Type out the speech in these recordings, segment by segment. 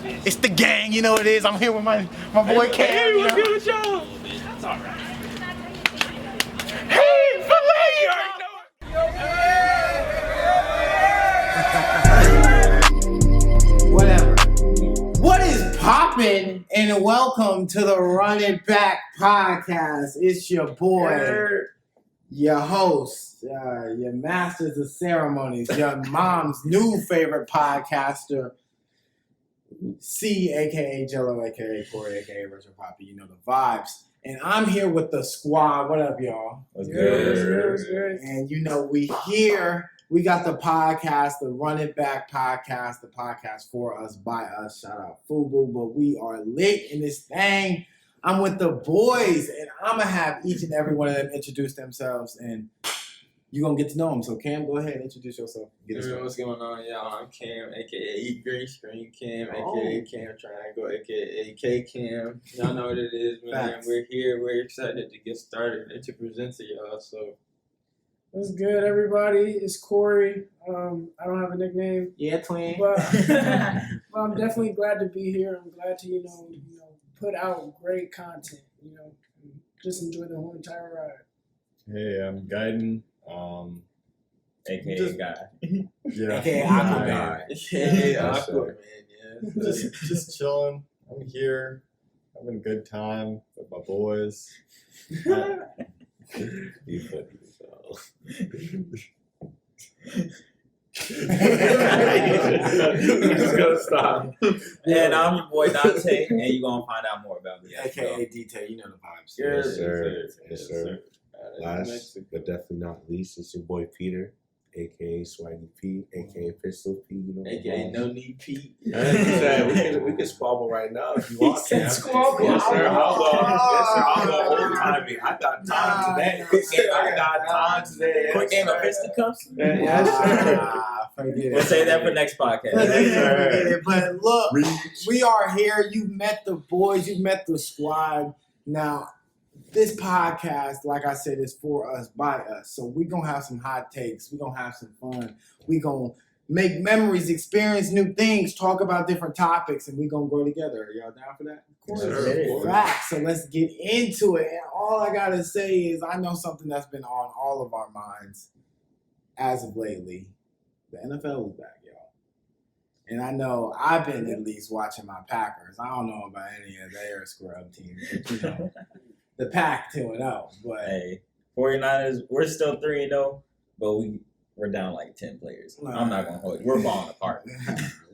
It's the gang, you know what it is. I'm here with my boy Cam. Hey, what's good with y'all? That's all right. Hey, filet! You already know it. Whatever. What is poppin'? And welcome to the Run It Back podcast. It's your boy, your host, your masters of ceremonies, your mom's new favorite podcaster, C, aka Jello, aka Corey, aka Richard Poppy. You know the vibes. And I'm here with the squad. What up, y'all? What's good? And you know, we got the podcast, the Run It Back podcast, the podcast for us, by us. Shout out FUBU, but we are lit in this thing. I'm with the boys, and I'm going to have each and every one of them introduce themselves, and you're going to get to know them. So, Cam, go ahead and introduce yourself. What's going on, y'all? I'm Cam, a.k.a. Green Screen Cam, a.k.a. Cam Triangle, a.k.a. K-Cam. Y'all know what it is, man. Facts. We're here. We're excited to get started and to present to y'all. So, What's good, everybody? It's Corey. I don't have a nickname, Yeah, twin. but I'm definitely glad to be here. I'm glad to, put out great content. Just enjoy the whole entire ride. Hey, I'm Gaiden. a.k.a. Guy. Yeah. AKA Aquaman. A.k.a. That's Aquaman, yeah. just chilling. I'm here, having a good time with my boys. You funny as hell. Just gonna stop. And I'm your boy Dante, and you're gonna find out more about me. AKA Detail. You know the vibes. Yes, sir. Yes, Yes, sir. Last Mexico. but definitely not least, it's your boy Peter, aka Swaggy P, aka Pistol P. You know, A.k.a. No Need Pete. we can squabble right now if you want. said Cam. squabble. Yes, sir. I'll go. Yes, sir. I'll go Oh. old timing. I got time today. I got time today. Quick game of fisticuffs. Yes, sir. Forget it. We'll say that for next podcast. Forget it. But look, we are here. You've met the boys. You've met the squad. Now, this podcast, like I said, is for us, by us. So we're going to have some hot takes. We're going to have some fun. We're going to make memories, experience new things, talk about different topics, and we're going to grow together. Are y'all down for that? Of course. Of course. Facts. So let's get into it. And all I got to say is I know something that's been on all of our minds as of lately. The NFL is back, y'all. And I know I've been at least watching my Packers. I don't know about any of their scrub teams, but the Pack 2-0. But Hey, 49ers, we're still 3-0, but we're down like 10 players. I'm not gonna hold you. We're falling apart.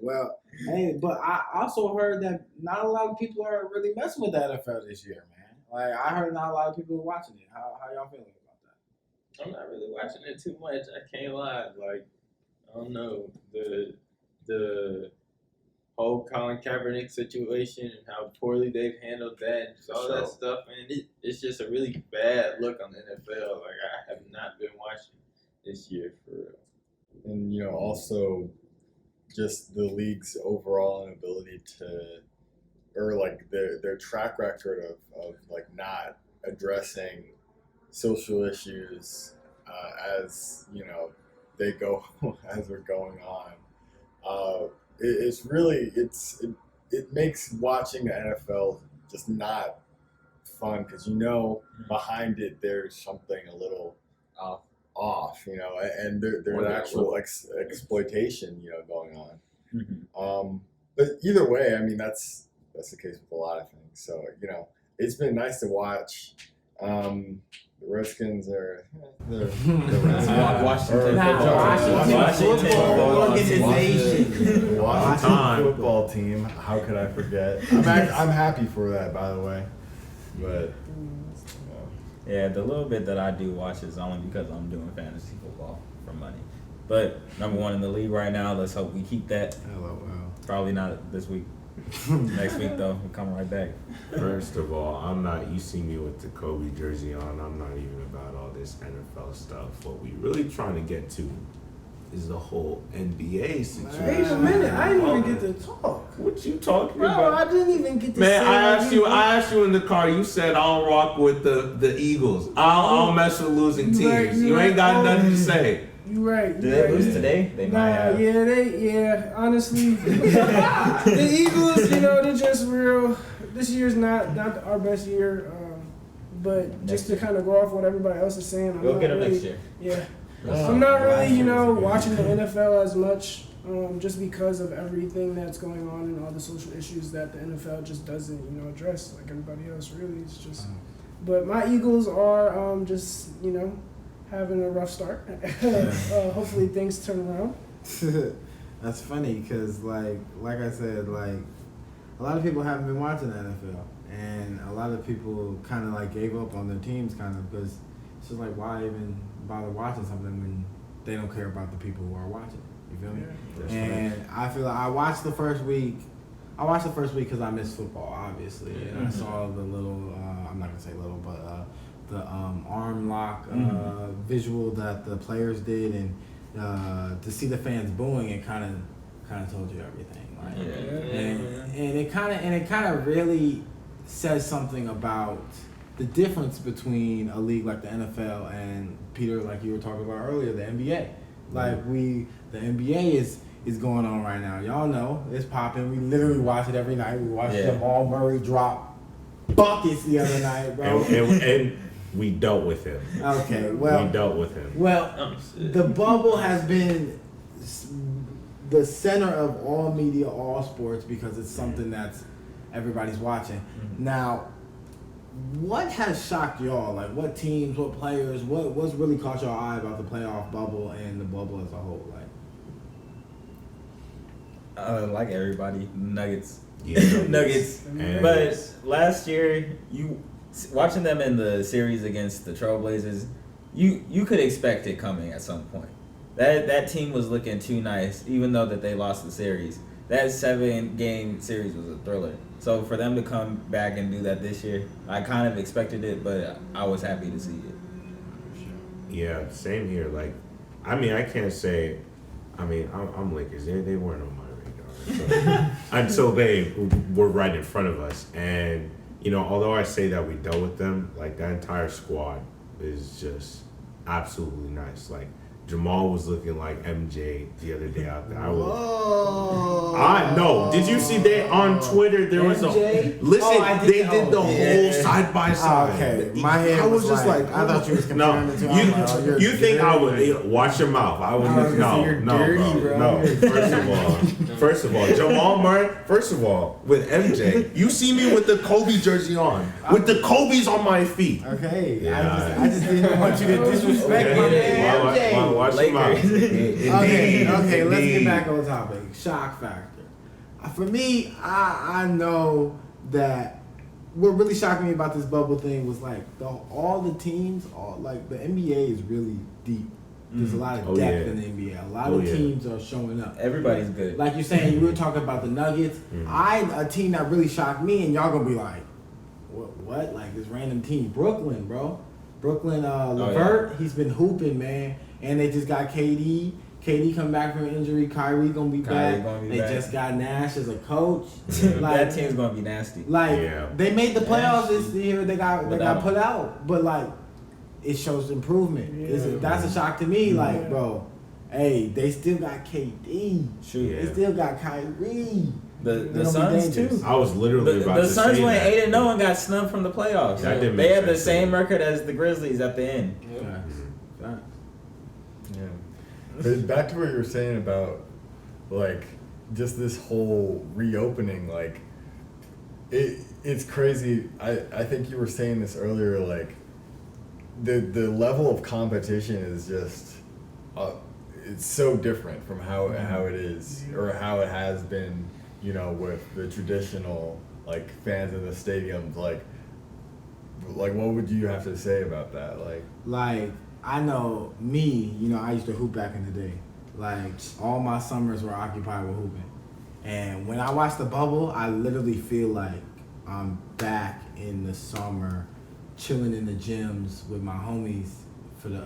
well, hey, but I also heard that not a lot of people are really messing with the NFL this year, man. Like I heard not a lot of people are watching it. How y'all feeling about that? I'm not really watching it too much. I can't lie. Like, I don't know, the whole Colin Kaepernick situation and how poorly they've handled that and just all that stuff, man. It's just a really bad look on the NFL. Like, I have not been watching this year for real. And, also just the league's overall inability or like their track record of like not addressing social issues as, they go, as they're going on. It makes watching the NFL just not fun because behind it there's something a little off, and there's actual exploitation, going on. Mm-hmm. But either way, I mean that's the case with a lot of things. So it's been nice to watch. The Redskins are Washington football team. How could I forget? I'm happy for that, by the way. But Yeah, the little bit that I do watch is only because I'm doing fantasy football for money. But number one in the league right now. Let's hope we keep that. Probably not this week. Next week though, we'll come right back. First of all, you see me with the Kobe jersey on. I'm not even about all this NFL stuff. What we really trying to get to is the whole NBA situation. Wait a minute, I didn't even get to talk. What you talking Bro, about? I didn't even get to Man, say I asked you in the car. You said I don't rock with the Eagles. I don't mess with losing teams. You ain't got nothing to say. You right. Did they lose today? They might have. Yeah, honestly. The Eagles, they're just real. This year's not our best year. But just to kind of go off what everybody else is saying, We'll get them next year. Yeah. I'm not really, watching the NFL as much, just because of everything that's going on and all the social issues that the NFL just doesn't, address like everybody else. Really, it's just. But my Eagles are just, having a rough start. Hopefully things turn around. That's funny because, like I said, like a lot of people haven't been watching the NFL, and a lot of people kind of like gave up on their teams, kind of because it's just like, why even bother watching something when they don't care about the people who are watching? You feel me? Yeah. And I feel like I watched the first week. I watched the first week because I missed football, obviously, and I saw the little. I'm not gonna say little, but the arm lock visual that the players did, and to see the fans booing, it kind of told you everything. Like, and it kind of really says something about the difference between a league like the NFL and, Peter, like you were talking about earlier, the NBA. Like the NBA is going on right now. Y'all know it's popping. We literally watch it every night. We watched Jamal Murray drop buckets the other night, bro. And we dealt with him. Okay, well, we dealt with him. Well, the bubble has been the center of all media, all sports, because it's something that's everybody's watching. Now, what has shocked y'all? Like, what teams, what players, what's really caught your eye about the playoff bubble and the bubble as a whole? Like everybody, Nuggets. Yeah. Nuggets. And But last year, watching them in the series against the Trailblazers, you could expect it coming at some point. That team was looking too nice, even though that they lost the series. That 7-game series was a thriller. So for them to come back and do that this year, I kind of expected it, but I was happy to see it. Yeah, same here. Like, I mean, I can't say. I mean, I'm Lakers. They weren't on my radar until they were right in front of us. And although I say that we dealt with them, like that entire squad is just absolutely nice. Like Jamal was looking like MJ the other day out there. I know. Did you see that on Twitter? There was MJ? they did the whole side by side. Okay, my head I was just like, I thought you was no. comparing the two. I'm like, oh, You think I would watch your mouth? I was just you're dirty, bro. No. First of all, Jamal Murray. First of all, with MJ, you see me with the Kobe jersey on, with the Kobe's on my feet. Okay, Yeah. I just didn't want you to disrespect my man MJ. Watch your mouth. Okay, let's get back on topic. Shock factor. For me, I know that what really shocked me about this bubble thing was like all the teams, like the NBA is really deep. There's a lot of depth in the NBA. A lot of teams are showing up. Everybody's good. Like you're saying, you were talking about the Nuggets. A team that really shocked me, and y'all gonna be like, what? Like this random team, Brooklyn, bro. Brooklyn, Levert, he's been hooping, man. And they just got KD. KD come back from injury. Kyrie gonna be back. They just got Nash as a coach. That team's gonna be nasty. They made the playoffs this year. They got put out, but like it shows improvement. That's a shock to me. Like, bro, hey, they still got KD. They still got Kyrie. The Suns too. I was literally about to say Suns went that. 8-0 and got snubbed from the playoffs. They had the same record as the Grizzlies at the end. But back to what you were saying about, like, just this whole reopening, like, it's crazy. I think you were saying this earlier, like, the level of competition is just, it's so different from how it is, or how it has been, with the traditional, like, fans in the stadiums, like, what would you have to say about that? Like, I know me, I used to hoop back in the day. Like, all my summers were occupied with hooping. And when I watch the bubble, I literally feel like I'm back in the summer, chilling in the gyms with my homies for the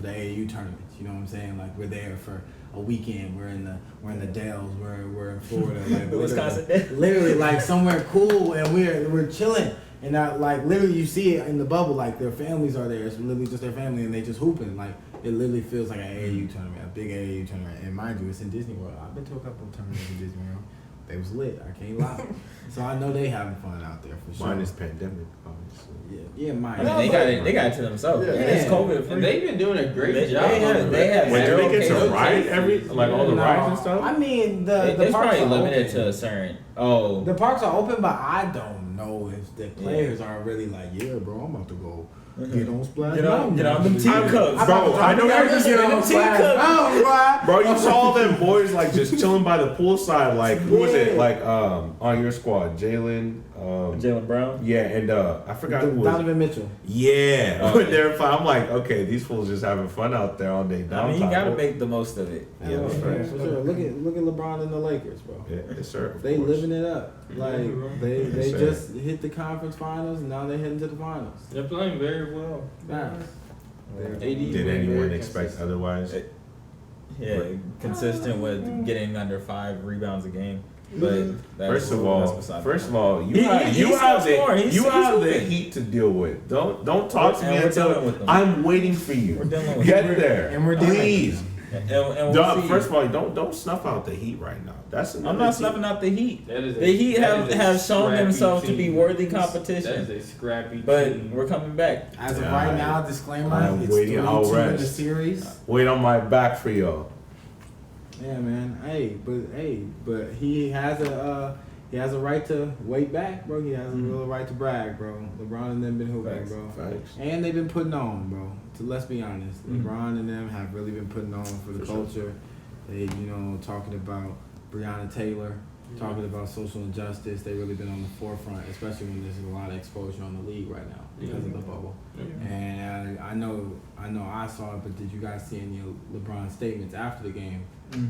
AAU tournaments. You know what I'm saying? Like, we're there for a weekend. We're in the Dells. We're in Florida. Like, Wisconsin. Literally, like somewhere cool, and we're chilling. And literally you see it in the bubble, like their families are there. It's literally just their family, and they just hooping. Like, It literally feels like an AAU tournament, a big AAU tournament. And mind you, it's in Disney World. I've been to a couple of tournaments in Disney World. They was lit. I can't lie. So I know they having fun out there for sure. Minus pandemic, obviously. Yeah, mine. I mean, they got it to themselves. Yeah. It's COVID free. And they've been doing a great They job. have- they have Wait, do they get zero to ride all the rides and stuff? I mean, the It's parks probably are limited open. to a certain. Oh, The parks are open, but I don't know if the players are really like, yeah, bro, I'm about to go get on Splash Get on Mountain. them team cups. Bro, I know I'm you're just get on Splash Mountain, Bro, you saw them boys like just chilling by the poolside. Like, who was it? Yeah. Like, on your squad, Jalen. Jalen Brown. Yeah, and I forgot who was. Donovan Mitchell. Yeah, Oh, when they're fine. I'm like, okay, these fools just having fun out there all day. I mean, you downtime. gotta make the most of it. Yeah, that's right. For sure. Look at LeBron and the Lakers, bro. Yeah, yes, sir. of They course. living it up. Like they Yes, sir. just hit the conference finals and now they're heading to the finals. They're playing very well. Nice. AD Did been anyone very expect consistent. otherwise? Yeah, consistent with getting under 5 rebounds a game. But that's, First of that's all, beside you He- have he's you have still scoring. the He's you still have the hooping. heat to deal with. Don't talk to And me we're until dealing with them. I'm waiting for you. We're dealing with Get them. there, And we're dealing with please. And we'll Dog, see. first of all, don't snuff out the heat right now. That's I'm another not team. snuffing out the Heat. That is The Heat have shown scrappy themselves to be team. worthy That competition. is a scrappy But team. we're coming back. As of Yeah, right now, disclaimer, I'm it's waiting. I'll 3-2 in the rest. series. Wait on my back for y'all. Yeah, man. But he has a right to wait back, bro. He has a real right to brag, bro. LeBron and them been hooping, Facts, bro. facts. And they've been putting on, bro. So let's be honest. LeBron and them have really been putting on for the For sure. culture. They, talking about Breonna Taylor, talking about social injustice. They really been on the forefront, especially when there's a lot of exposure on the league right now because of the bubble. And I know I saw it, but did you guys see any of LeBron's statements after the game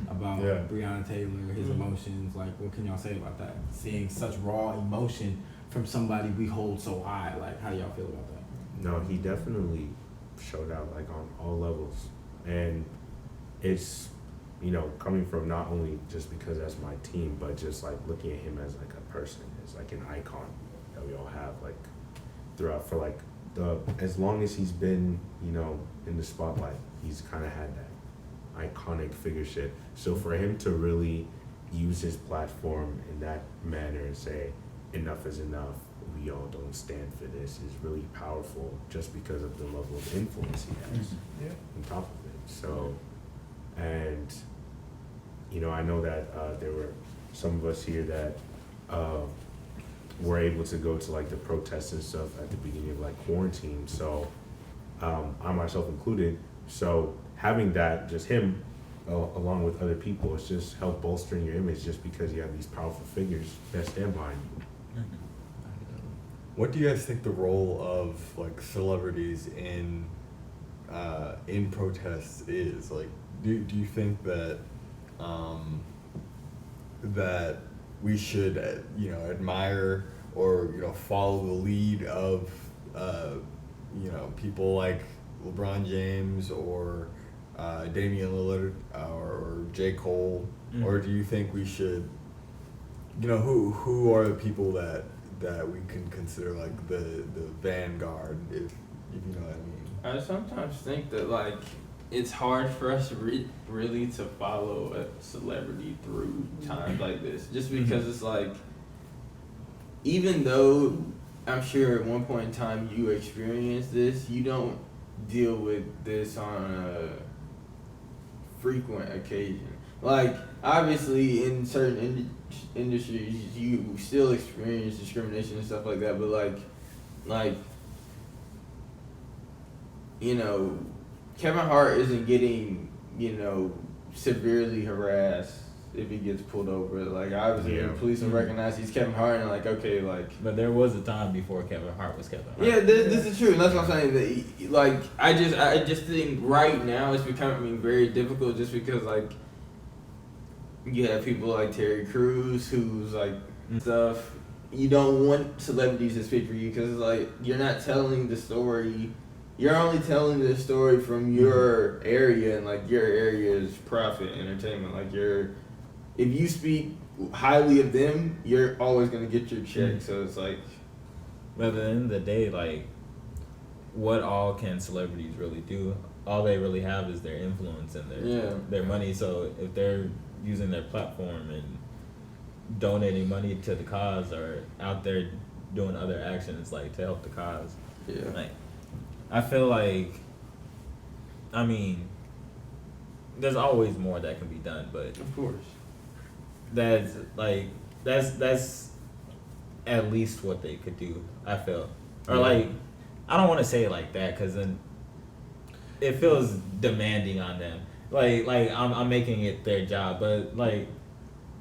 about Yeah. Breonna Taylor, his emotions? Like, what can y'all say about that? Seeing such raw emotion from somebody we hold so high. Like, how do y'all feel about that? No, he definitely showed out like on all levels, and it's coming from not only just because that's my team, but just like looking at him as like a person, as like an icon that we all have like throughout for like as long as he's been in the spotlight, he's kind of had that iconic figure shit. So for him to really use his platform in that manner and say enough is enough, we all don't stand for this, is really powerful just because of the level of influence he has on top of it. So, and I know that there were some of us here that were able to go to like the protests and stuff at the beginning of like quarantine. So I myself included. So having that, just him along with other people, it's just helped bolstering your image just because you have these powerful figures that stand behind you. What do you guys think the role of like celebrities in protests is? Like, do you think that that we should admire or follow the lead of people like LeBron James or Damian Lillard or J. Cole, or do you think we should who are the people that we can consider like the vanguard, if you know what I mean? I sometimes think that like it's hard for us really to follow a celebrity through times like this, just because it's like, even though I'm sure at one point in time you experienced this, you don't deal with this on a frequent occasion. Like, obviously in certain industries you still experience discrimination and stuff like that, but like Kevin Hart isn't getting severely harassed if he gets pulled over. Like, obviously the police will recognize he's Kevin Hart and like, okay, like. But there was a time before Kevin Hart was Kevin Hart. Yeah, this is true, and that's what I'm saying. That, like, I just think right now it's becoming very difficult, just because like you have people like Terry Crews who's like stuff. You don't want celebrities to speak for you because it's like you're not telling the story. You're only telling the story from your area, and like your area is profit entertainment. Like if you speak highly of them, you're always gonna get your check. So it's like. But at the end of the day, like, what all can celebrities really do? all they really have is their influence and their money. So if they're using their platform and donating money to the cause or out there doing other actions like to help the cause, like I feel like, I mean, there's always more that can be done, but Of course. that's at least what they could do, I feel. Or like, I don't want to say it like that because then it feels demanding on them. Like I'm making it their job, but like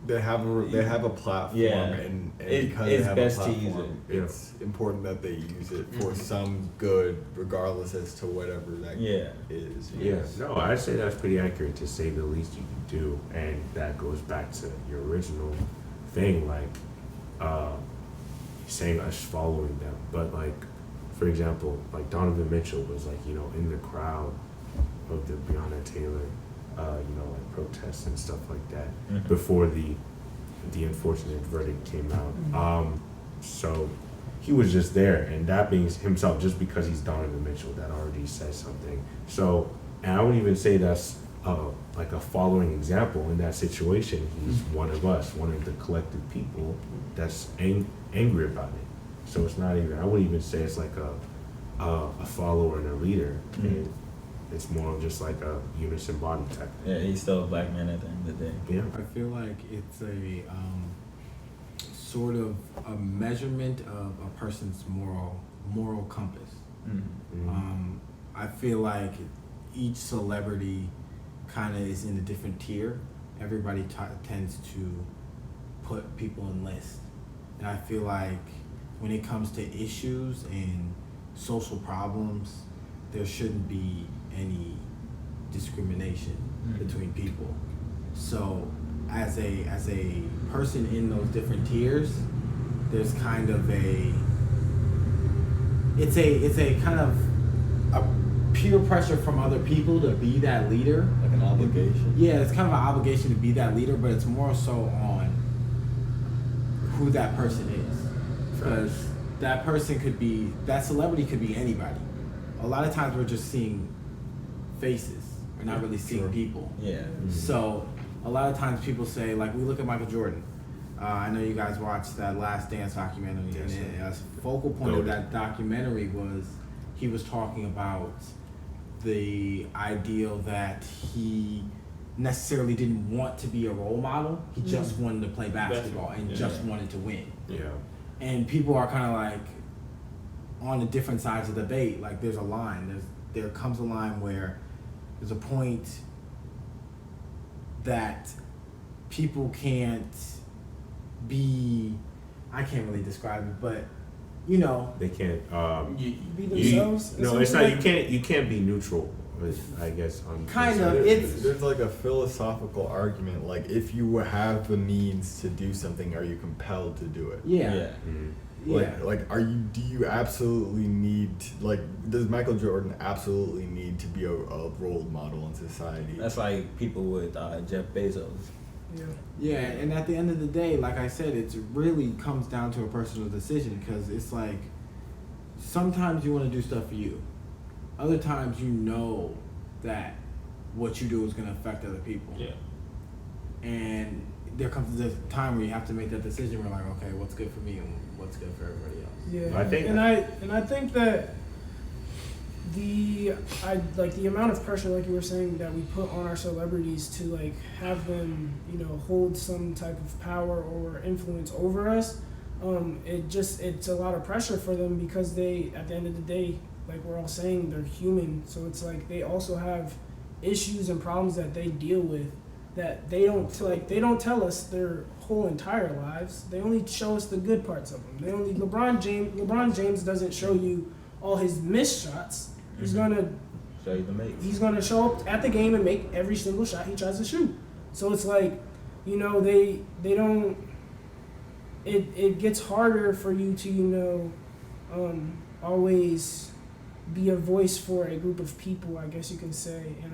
they have a platform, and because they it's have best a to use platform, it's important that they use it for some good, regardless as to whatever that is. Yeah, no, I'd say that's pretty accurate to say the least you can do, and that goes back to your original thing, like saying us following them. But like, for example, like Donovan Mitchell was like, you know, in the crowd of the Breonna Taylor, you know, like protests and stuff like that before the unfortunate verdict came out. So he was just there, and that being himself, just because he's Donovan Mitchell, that already says something. So, and I would even say that's like a following example in that situation. He's one of us, one of the collective people that's angry about it. So it's not even, I wouldn't even say it's like a follower and a leader. It's more of just like a unison body type. Yeah, he's still a black man at the end of the day. Yeah. I feel like it's a sort of a measurement of a person's moral compass. I feel like each celebrity kind of is in a different tier. Everybody tends to put people in lists, and I feel like when it comes to issues and social problems, there shouldn't be any discrimination between people. So as a person in those different tiers, there's kind of it's a kind of a peer pressure from other people to be that leader. Like an obligation. Yeah, it's kind of an obligation to be that leader, but it's more so on who that person is. Because that person could be, that celebrity could be anybody. A lot of times we're just seeing faces. We're not really seeing people. Yeah. So a lot of times people say, like, we look at Michael Jordan. I know you guys watched that Last Dance documentary, and a focal point of that documentary was he was talking about the ideal that he necessarily didn't want to be a role model. He just wanted to play basketball and just wanted to win. Yeah. And people are kind of like on the different sides of the debate. Like, there's a line. There comes a line where there's a point that people can't be, I can't really describe it, but you know, They can't. Be themselves. No, it's not. You can't be neutral. I guess on Kind of. There's like a philosophical argument, like if you have the means to do something, are you compelled to do it? yeah. Like do you absolutely need, like, does Michael Jordan absolutely need to be a role model in society? That's like people with Jeff Bezos. Yeah, and at the end of the day, like I said, it really comes down to a personal decision, because it's like sometimes you want to do stuff for you. Other times you know that what you do is going to affect other people. Yeah. And there comes the time where you have to make that decision. We're like, okay, what's good for me and what's good for everybody else? Yeah, I think- I think that the amount of pressure, like you were saying, that we put on our celebrities to like have them, you know, hold some type of power or influence over us, it's a lot of pressure for them, because they, at the end of the day, like we're all saying, they're human. So it's like they also have issues and problems that they deal with that they don't tell us their whole entire lives. They only show us the good parts of them. LeBron James doesn't show you all his missed shots. He's gonna Show you the mates. He's gonna show up at the game and make every single shot he tries to shoot. So it's like, you know, they don't. It gets harder for you to, you know, always be a voice for a group of people, I guess you can say, and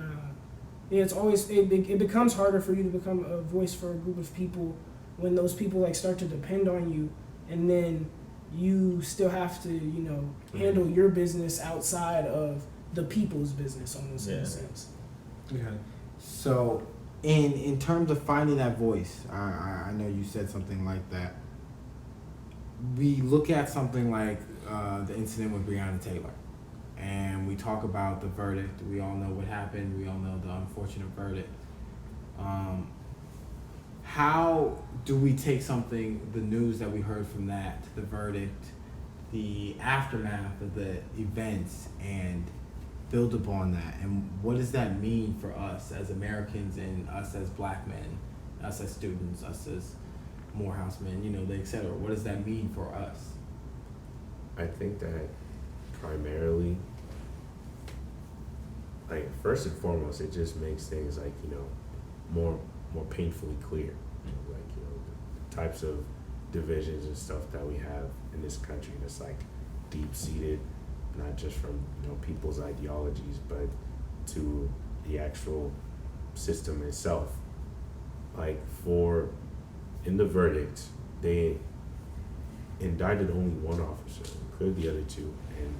it becomes harder for you to become a voice for a group of people when those people like start to depend on you, and then you still have to, you know, handle your business outside of the people's business almost in Yeah. a sense. Okay. So, in terms of finding that voice, I know you said something like that. We look at something like the incident with Breonna Taylor, and we talk about the verdict. We all know what happened. We all know the unfortunate verdict. How do we take something, the news that we heard from that, the verdict, the aftermath of the events, and build upon that? And what does that mean for us as Americans and us as black men, us as students, us as Morehouse men, et cetera? What does that mean for us? I think that primarily, like, first and foremost, it just makes things like, more painfully clear. The types of divisions and stuff that we have in this country that's like deep seated, not just from people's ideologies, but to the actual system itself. Like, in the verdict, they indicted only one officer, cleared the other two, and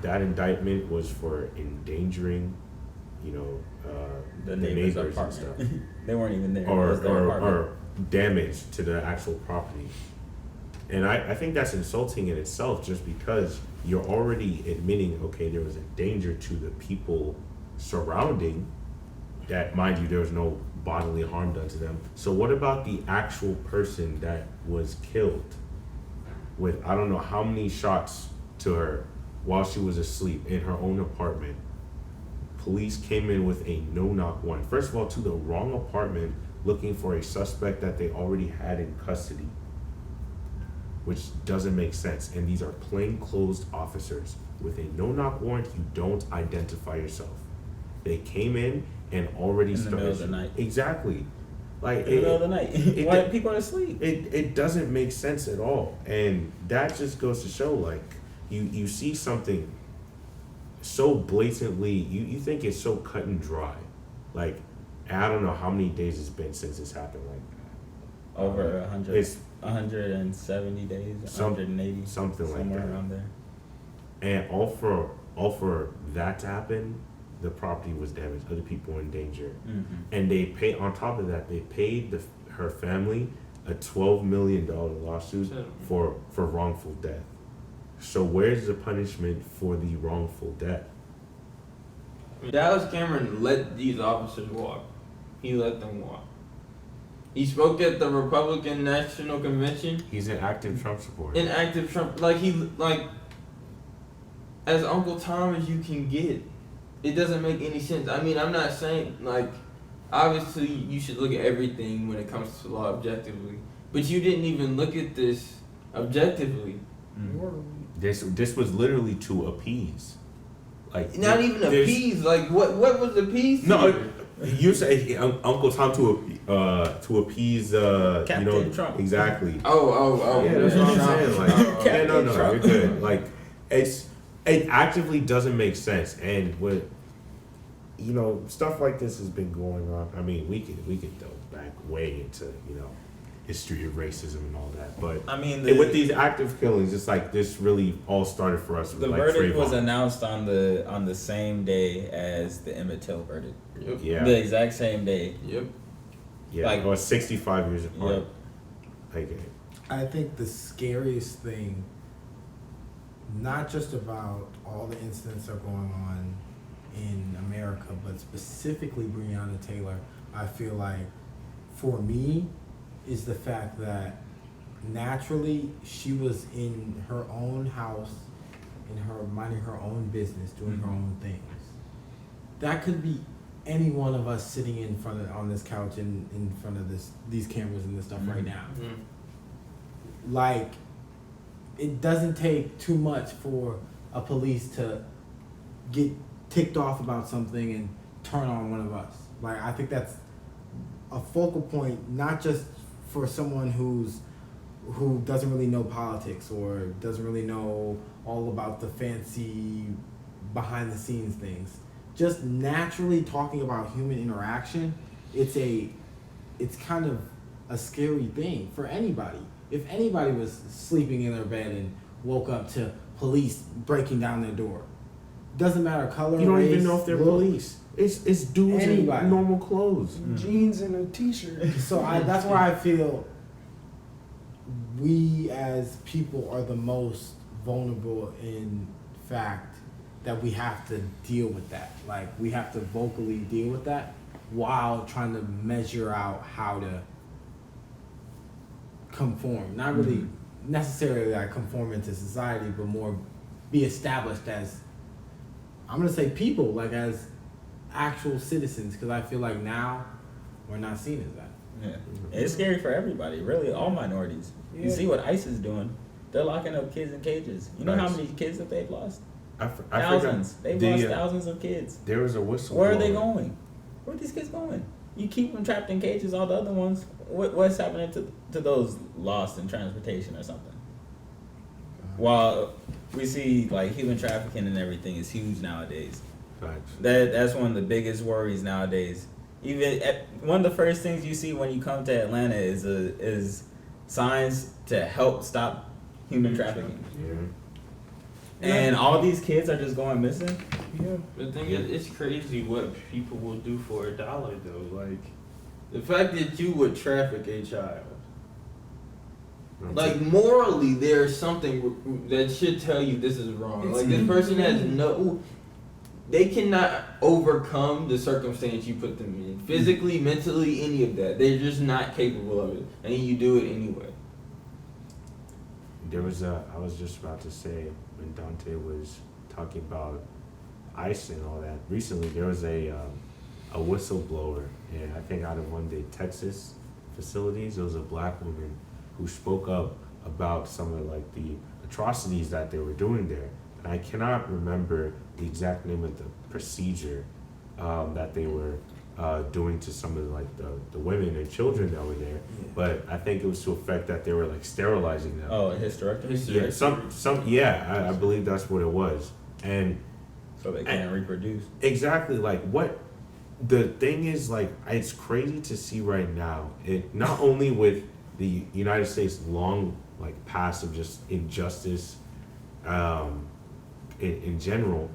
that indictment was for endangering, The the neighbor's neighbors and apartment. stuff, They weren't even there. It was their apartment. or damage to the actual property. And I think that's insulting in itself, just because you're already admitting, okay, there was a danger to the people surrounding that, mind you, there was no bodily harm done to them. So what about the actual person that was killed with, I don't know how many shots to her while she was asleep in her own apartment? Police came in with a no-knock warrant. First of all, to the wrong apartment, looking for a suspect that they already had in custody, which doesn't make sense. And these are plainclothes officers. With a no-knock warrant, you don't identify yourself. They came in and already In the middle of started. the night. Exactly. Like, In the middle of the night. Why people are asleep? It doesn't make sense at all. And that just goes to show, like, you see something so blatantly, you think it's so cut and dry. Like, I don't know how many days it's been since this happened. Like, Over 100. It's 170 days, 180, something like somewhere that. around there. And all for that to happen, the property was damaged. Other people were in danger, and they pay. On top of that, they paid her family a $12 million lawsuit for wrongful death. So where's the punishment for the wrongful death? Dallas Cameron let these officers walk. He let them walk. He spoke at the Republican National Convention. He's an active Trump supporter. An active Trump, as Uncle Tom as you can get. It doesn't make any sense. I mean, I'm not saying, obviously you should look at everything when it comes to law objectively, but you didn't even look at this objectively. This was literally to appease. Like, Not even appease. Like, what was appease? No, you say Uncle Tom to appease Captain Trump. Exactly. Oh. Yeah, that's what I'm saying. Like, Captain no, Trump. you're good. Like, it actively doesn't make sense, and what stuff like this has been going on. I mean, we could delve back way into history of racism and all that, but I mean, with these active killings, it's like this really all started for us. The like verdict was Trayvon. announced on the same day as the Emmett Till verdict. Yep. Yeah, The exact same day. Yep. yeah, like- or 65 years apart. Yep. Okay. I think the scariest thing, not just about all the incidents that are going on in America, but specifically Breonna Taylor, I feel like, for me, is the fact that naturally she was in her own house, minding her own business, doing her own things. That could be any one of us sitting on this couch in front of these cameras and this stuff right now. Like, it doesn't take too much for a police to get ticked off about something and turn on one of us. Like, I think that's a focal point, not just for someone who doesn't really know politics or doesn't really know all about the fancy behind the scenes things. Just naturally talking about human interaction, it's kind of a scary thing for anybody. If anybody was sleeping in their bed and woke up to police breaking down their door, doesn't matter color, You don't race, even know if they're look. police. It's dudes Anybody. in normal clothes. Jeans and a t-shirt. So that's where I feel we as people are the most vulnerable in fact that we have to deal with that. Like we have to vocally deal with that while trying to measure out how to conform. Not really necessarily like conform into society, but more be established as, I'm gonna say people, like as actual citizens, because I feel like now we're not seen as that. Yeah. It's scary for everybody, really, all minorities. You Yeah. see what ICE is doing. They're locking up kids in cages. You know how Nice. many kids that they've lost? I Thousands. forgot They've lost thousands of kids. There was a whistle. Where are they going? Where are these kids going? You keep them trapped in cages, all the other ones. What's happening to those lost in transportation or something? While we see like human trafficking and everything is huge nowadays. Facts. That's one of the biggest worries nowadays. Even one of the first things you see when you come to Atlanta is signs to help stop human trafficking. Yeah. And all these kids are just going missing. Yeah. The thing is, it's crazy what people will do for $1 though. Like the fact that you would traffic a child. Like morally, there's something that should tell you this is wrong. It's Like this person has they cannot overcome the circumstance you put them in. Physically, mentally, any of that. They're just not capable of it, and you do it anyway. There was I was just about to say when Dante was talking about ICE and all that. Recently, there was a whistleblower, and I think out of one of the Texas facilities, there was a black woman who spoke up about some of like the atrocities that they were doing there. And I cannot remember the exact name of the procedure that they were doing to some of like the women and children that were there. But I think it was to effect that they were like sterilizing them. Oh, hysterectomy? Yeah, I believe that's what it was. And So they can't reproduce. exactly like what the thing is, like it's crazy to see right now. It not only with the United States long like past of just injustice in general,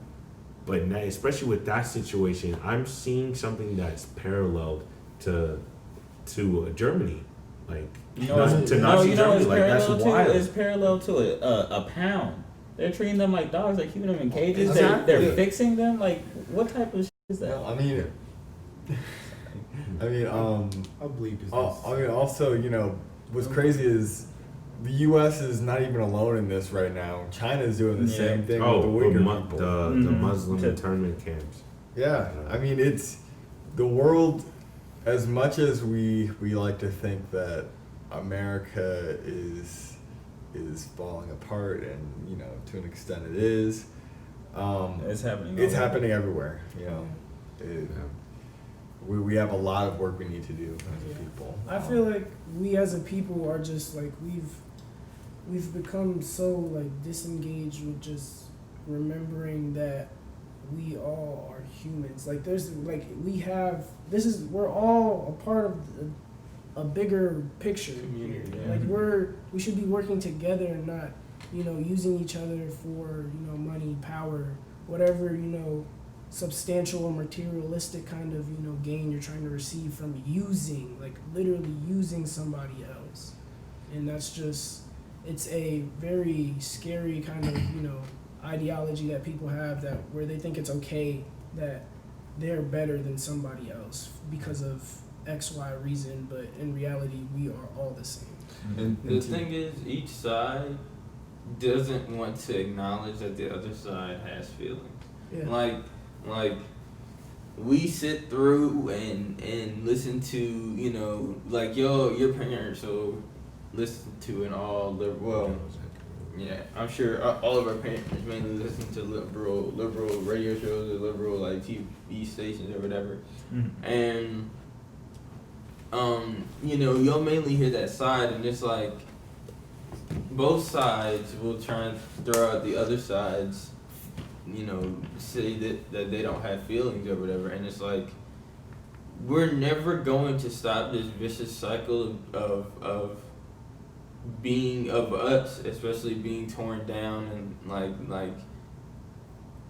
but now, especially with that situation, I'm seeing something that's paralleled to Germany, like to Nazi Germany. Like that's wild. It's parallel to a pound. They're treating them like dogs. They're keeping them in cages. Exactly. They're fixing them. Like what type of shit is that? I mean, I'll believe this. also, you know, what's crazy is the U.S. is not even alone in this right now. China is doing the same thing with the Uyghur people. The Muslim internment camps. Yeah, I mean, it's the world. As much as we like to think that America is falling apart, and you know, to an extent it is. It's happening. It's happening everywhere. You know, we have a lot of work we need to do as a people. I feel like we as a people are just like we've become so like disengaged with just remembering that we all are humans. Like there's like we're all a part of a bigger picture. Community, yeah. Like we should be working together and not, you know, using each other for, you know, money, power, whatever, you know, substantial or materialistic kind of, you know, gain you're trying to receive from using, like literally using somebody else. And that's just, it's a very scary kind of, you know, ideology that people have, that where they think it's okay that they're better than somebody else because of XY reason, but in reality we are all the same. And the thing is, each side doesn't want to acknowledge that the other side has feelings. Yeah. Like we sit through and listen to, you know, like your parents will listen to an all liberal. Yeah, I'm sure all of our parents mainly listen to liberal radio shows or liberal like TV stations or whatever, and you know, you'll mainly hear that side, and it's like both sides will try and throw out the other side's, you know, say that they don't have feelings or whatever, and it's like we're never going to stop this vicious cycle of being of us, especially being torn down and like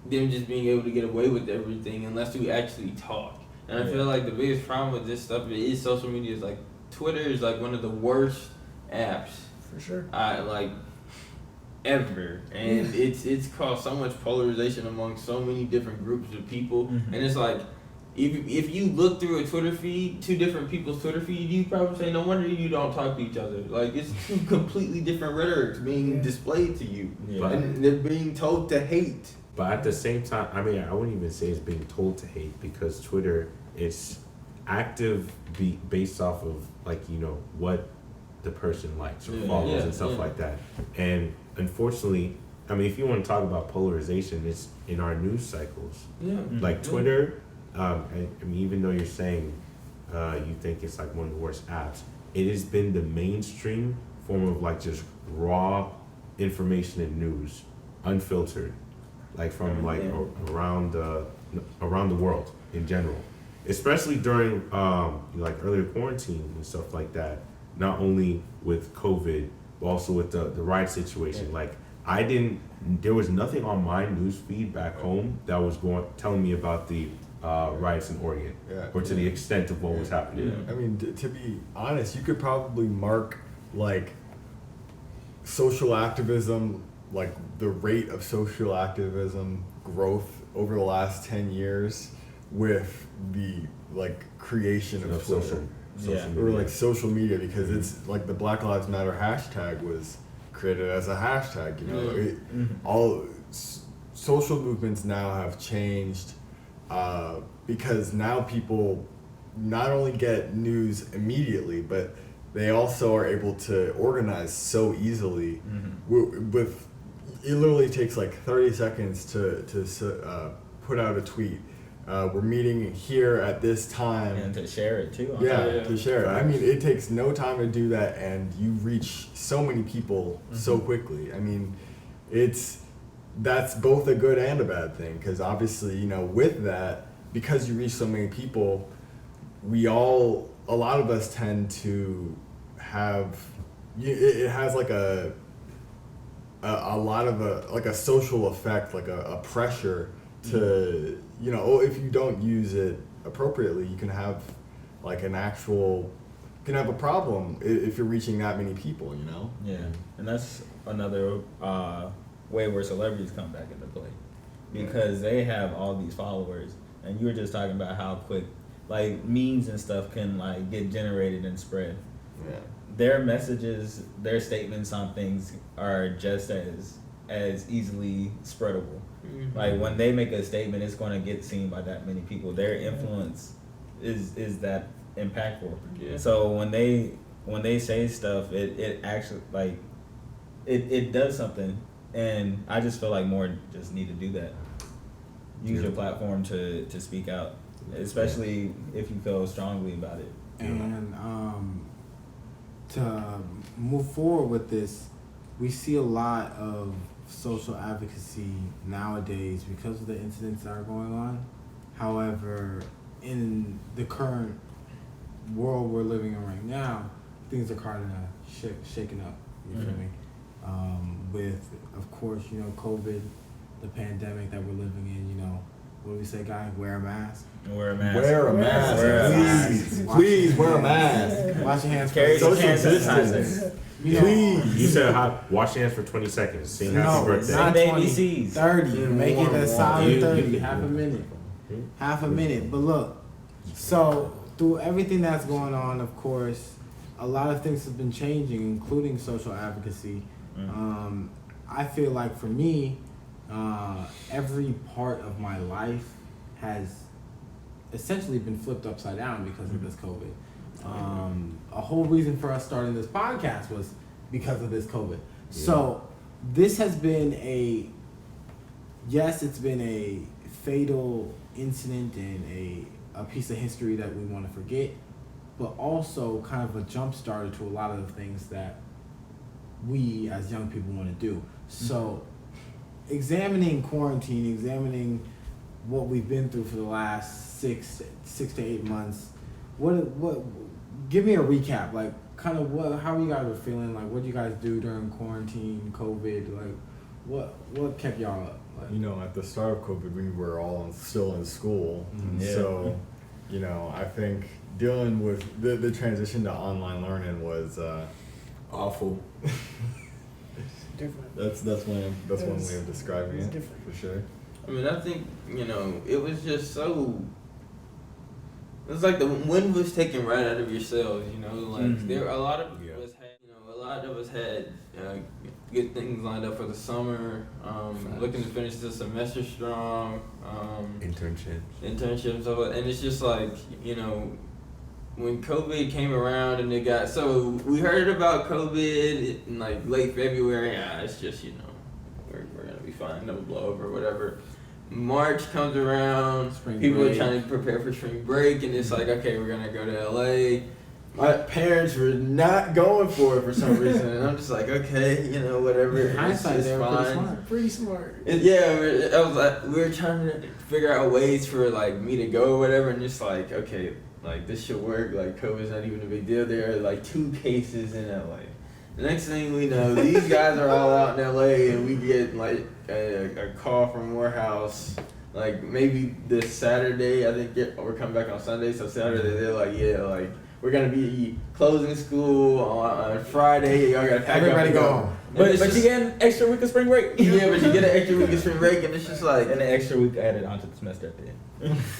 them just being able to get away with everything unless you actually talk. And I feel like the biggest problem with this stuff is social media. Is like Twitter is like one of the worst apps For sure. I like ever, and it's caused so much polarization among so many different groups of people. And it's like if you look through a Twitter feed, two different people's Twitter feed, you probably say no wonder you don't talk to each other. Like it's two completely different rhetorics being displayed to you, and they're being told to hate. But at the same time, I mean, I wouldn't even say it's being told to hate, because Twitter is active based off of, like, you know, what the person likes or follows and stuff like that. And unfortunately, I mean, if you want to talk about polarization, it's in our news cycles. Like Twitter, I mean, even though you're saying you think it's like one of the worst apps, it has been the mainstream form of like just raw information and news, unfiltered, like from like around the world in general, especially during like earlier quarantine and stuff like that. Not only with COVID, but also with the riot situation. Like there was nothing on my news feed back home that was telling me about the riots in Oregon, or to the extent of what was happening. I mean, to be honest, you could probably mark like social activism, like the rate of social activism growth over the last 10 years with the like creation of Twitter. Social media. Or like social media, because it's like the Black Lives Matter hashtag was created as a hashtag, you know. All social movements now have changed because now people not only get news immediately, but they also are able to organize so easily. With it literally takes like 30 seconds to put out a tweet. We're meeting here at this time. And to share it too. To share it. I mean, it takes no time to do that, and you reach so many people so quickly. I mean, that's both a good and a bad thing, because obviously, you know, with that, because you reach so many people, a lot of us tend to have, it has like a lot of a social effect, like a pressure to, you know, if you don't use it appropriately, you can have like you can have a problem if you're reaching that many people, you know? Yeah, and that's another way where celebrities come back into play, because they have all these followers, and you were just talking about how quick like memes and stuff can like get generated and spread. Yeah. Their messages, their statements on things are just as easily spreadable. Like when they make a statement, it's going to get seen by that many people. Their influence is that impactful. So when they say stuff, it actually like it does something, and I just feel like more just need to do that. Use your platform to speak out, especially if you feel strongly about it. And to move forward with this, we see a lot of social advocacy nowadays because of the incidents that are going on. However, in the current world we're living in right now, things are kind of shaking up. You feel me? With, of course, you know, COVID, the pandemic that we're living in. You know, what do we say, guy? Wear a mask. Wear a mask. Wear a mask. Wear a Please, mask. please wear a mask. Wash your hands. Carry first. your Social hand distance. sanitizer. You know, Please. You said wash your hands for 20 seconds. Sing happy No, birthday. not Say 20, ABCs. 30. Make it a solid You- 30. you- Half a minute. Half a minute. But look, so through everything that's going on, of course, a lot of things have been changing, including social advocacy. I feel like for me, every part of my life has essentially been flipped upside down because of this COVID. A whole reason for us starting this podcast was because of this COVID. So this has been it's been a fatal incident and a piece of history that we want to forget, but also kind of a jump starter to a lot of the things that we as young people want to do. So examining quarantine, examining what we've been through for the last 6 to 8 months, what give me a recap, like kind of how you guys were feeling, like what you guys do during quarantine, COVID, like what kept y'all up? Like, You know, at the start of COVID, we were all still in school, Yeah. so you know, I think dealing with the transition to online learning was awful. Different. That's one way of describing It's it different. for sure. I mean, I think, it was just so. It was like the wind was taken right out of your sails, Mhm. there a lot of Yeah. us had good things lined up for the summer. Looking to finish the semester strong. Internships, and it's just like, when COVID came around and we heard about COVID in like late February. It's just, we're gonna be fine, no blow over, whatever. March comes around, Spring people break. are trying to prepare for spring break, and it's like, okay, we're gonna go to LA. My parents were not going for it for some reason, and I'm just like, okay, whatever. In hindsight, it's they were pretty fine. smart. Pretty smart. We were trying to figure out ways for like me to go or whatever, and just like, okay, like this should work. Like COVID's not even a big deal. There are like 2 cases in LA. The next thing we know, these guys are all out in LA, and we get like a call from Morehouse. Like maybe this Saturday, I think we're coming back on Sunday. So Saturday they're like, yeah, like we're gonna be closing school on Friday. Y'all gotta pack Everybody up and go home. But it's you just- get an extra week of spring break. Yeah, but you get an extra week of spring break, and it's just like, And an extra week added onto the semester at the end.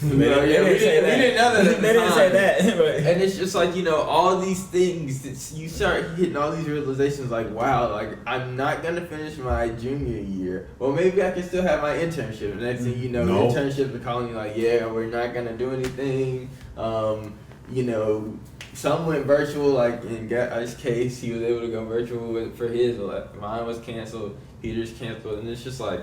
we didn't know that. At the They didn't say time. that. But And it's just like, all these things, you start hitting all these realizations like, wow, like I'm not going to finish my junior year. Well, maybe I can still have my internship. The next thing you know, No. internships are calling you like, yeah, we're not going to do anything. Some went virtual, like in Guy's case, he was able to go virtual for his. Like, mine was canceled, Peter's canceled. And it's just like,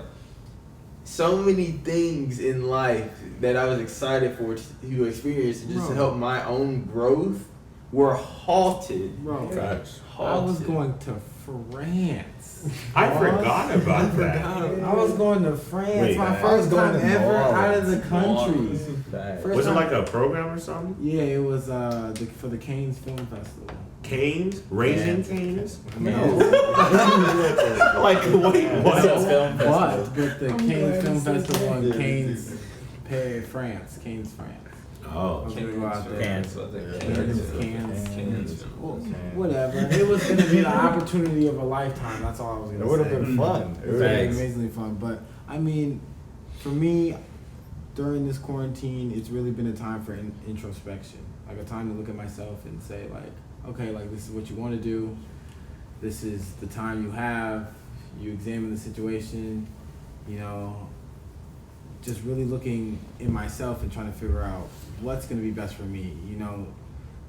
so many things in life that I was excited for to experience and just to Bro. help my own growth were halted. Bro, Facts. I was Halted. going to France. I forgot about that. I was going to France. Wait, my I first was going time to ever New out of the Orleans. country. Facts. First Was it time- like a program or something? Yeah, it was for the Cannes Film Festival. Canes? Raisin canes? No. Like, wait, What's what? up, film festival? What? With the I'm Cannes glad Film you said Festival in that. Cannes, France. Cannes, France. Oh. Cannes, Cannes. Cannes. Well, Cannes. whatever. It was going to be the opportunity of a lifetime. That's all I was going It to say. would have been fun. It It was would've been amazingly fun. But I mean, for me, during this quarantine, it's really been a time for introspection. Like a time to look at myself and say, like, okay, like this is what you want to do. This is the time you have. You examine the situation. Just really looking in myself and trying to figure out what's going to be best for me.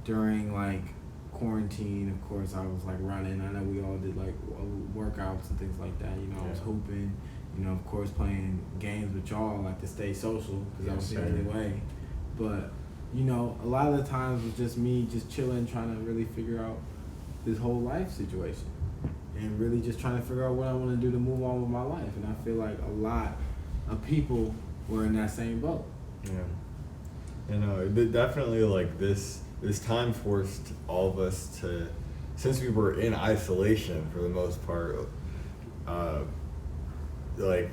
During like quarantine, of course, I was like running. I know we all did like workouts and things like that. I was hooping. Of course, playing games with y'all, like to stay social, because that was the only way. But, a lot of the times it was just me just chilling, trying to really figure out this whole life situation. And really just trying to figure out what I want to do to move on with my life. And I feel like a lot of people were in that same boat. Yeah. Definitely like this time forced all of us to, since we were in isolation for the most part, like,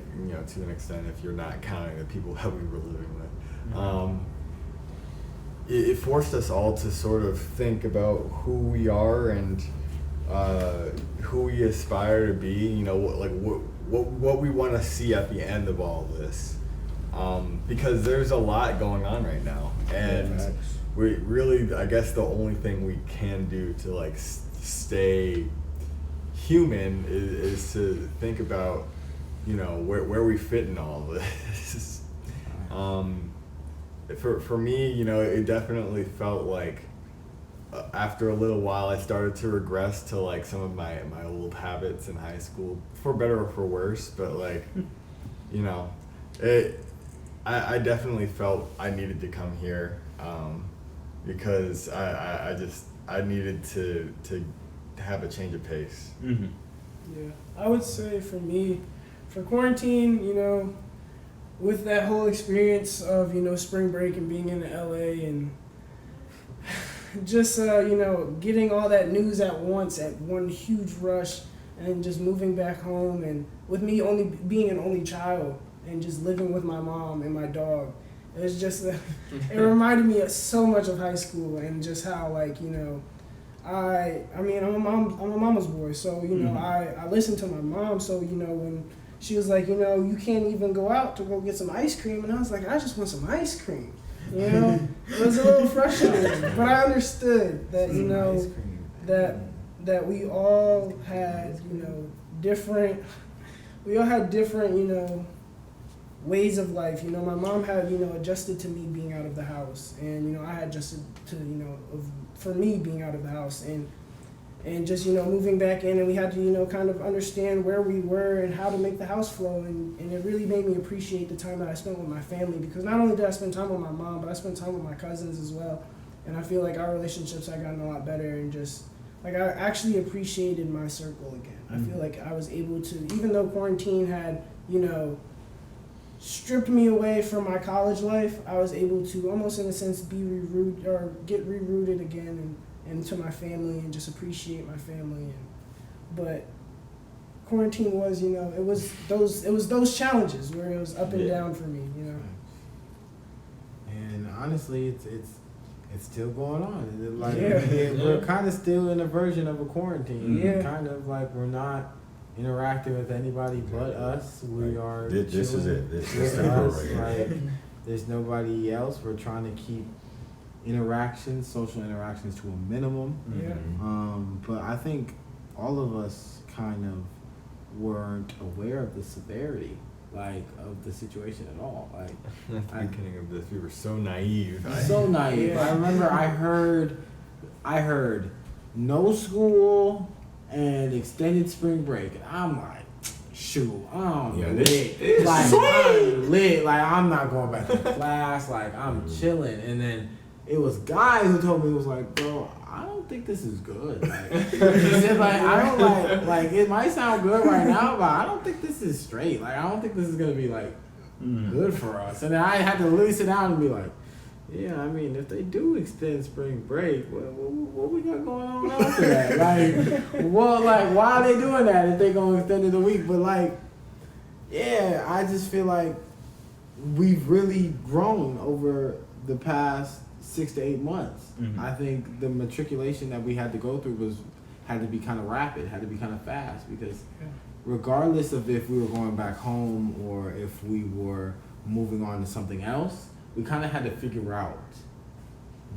to an extent, if you're not counting the people that we were living with, it forced us all to sort of think about who we are and who we aspire to be, what we want to see at the end of all this. Because there's a lot going on right now, and we really, I guess the only thing we can do to like stay human is to think about, where we fit in all of this. For me, it definitely felt like after a little while I started to regress to like some of my old habits in high school, for better or for worse, but like, I definitely felt I needed to come here because I needed to have a change of pace. Mm-hmm. Yeah, I would say for me, for quarantine, with that whole experience of, spring break and being in LA and just, getting all that news at once at one huge rush, and just moving back home, and with me only being an only child and just living with my mom and my dog. It was just, it reminded me so much of high school and just how, like, you know, I mean, I'm a mama's boy, so, you know, I listened to my mom, so, you know, when she was like, you know, you can't even go out to go get some ice cream, and I was like, I just want some ice cream, you know? It was a little frustrating, but I understood that, you know, that we all had, you know, different, you know, ways of life. You know, my mom had, you know, adjusted to me being out of the house, and, you know, I had adjusted to, you know, for me being out of the house, and just, you know, moving back in, and we had to, you know, kind of understand where we were and how to make the house flow, and it really made me appreciate the time that I spent with my family, because not only did I spend time with my mom, but I spent time with my cousins as well, and I feel like our relationships had gotten a lot better, and just, like, I actually appreciated my circle again. I feel like I was able to, even though quarantine had, you know, stripped me away from my college life, I was able to almost in a sense get rerouted again and to my family, and just appreciate my family. But quarantine was, you know, it was those challenges where it was up and down for me, you know. And honestly, it's still going on. Like we're kind of still in a version of a quarantine. Yeah. Kind of like we're not interacting with anybody but us. We are. This is it. This is with us. right here. Like, there's nobody else. We're trying to keep social interactions to a minimum. Yeah. But I think all of us kind of weren't aware of the severity, like, of the situation at all. Like, At the beginning of this, we were so naive. so naive. Yeah. I remember I heard no school and extended spring break, and I'm like, shoot, I'm lit. Like, I'm lit. Like, I'm not going back to class. Like, I'm chilling. And then it was guys who told me, it was like, bro, I don't think this is good. Like, he said, like, I don't like it might sound good right now, but I don't think this is straight. Like, I don't think this is gonna be like good for us. And then I had to literally sit down and be like, yeah, I mean, if they do extend spring break, what we got going on after that? Like, why are they doing that if they gonna extend it a week? But, like, yeah, I just feel like we've really grown over the past 6 to 8 months. I think the matriculation that we had to go through had to be kind of rapid, had to be kind of fast, because regardless of if we were going back home or if we were moving on to something else, we kind of had to figure out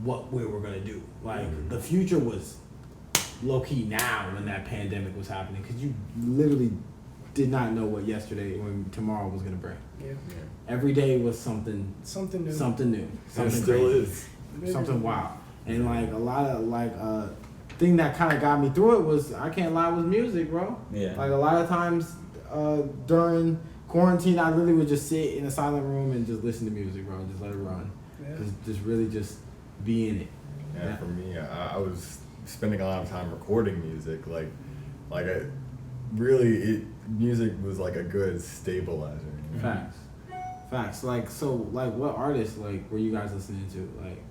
what we were going to do. Like, the future was low-key now when that pandemic was happening, because you literally did not know what tomorrow was going to bring. Yeah. Every day was something new. Something It still crazy. is. Something wild. And, like, a lot of, thing that kind of got me through it was, I can't lie, was music, bro. Yeah. Like, a lot of times during quarantine, I literally would just sit in a silent room and just listen to music, bro. Just let it run. Yeah. Just really just be in it. Yeah, for me, I was spending a lot of time recording music. Music was like a good stabilizer. You know? Facts. Like, so, like, what artists, like, were you guys listening to, like,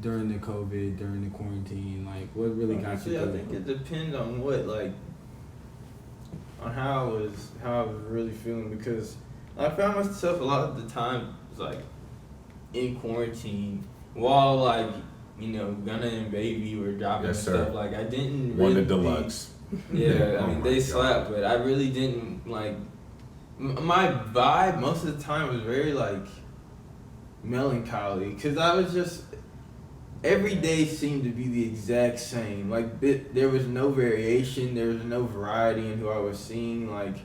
during the COVID, during the quarantine? Like, what really got you through? I think it depends on what, like, on how I was really feeling, because I found myself a lot of the time like in quarantine while, like, you know, Gunna and Baby were dropping stuff. Like, I didn't really One Deluxe. Yeah, Oh I mean, they slapped, but I really didn't, like, my vibe most of the time was very, like, melancholy, because I was just, every day seemed to be the exact same. Like, there was no variation, there was no variety in who I was seeing. Like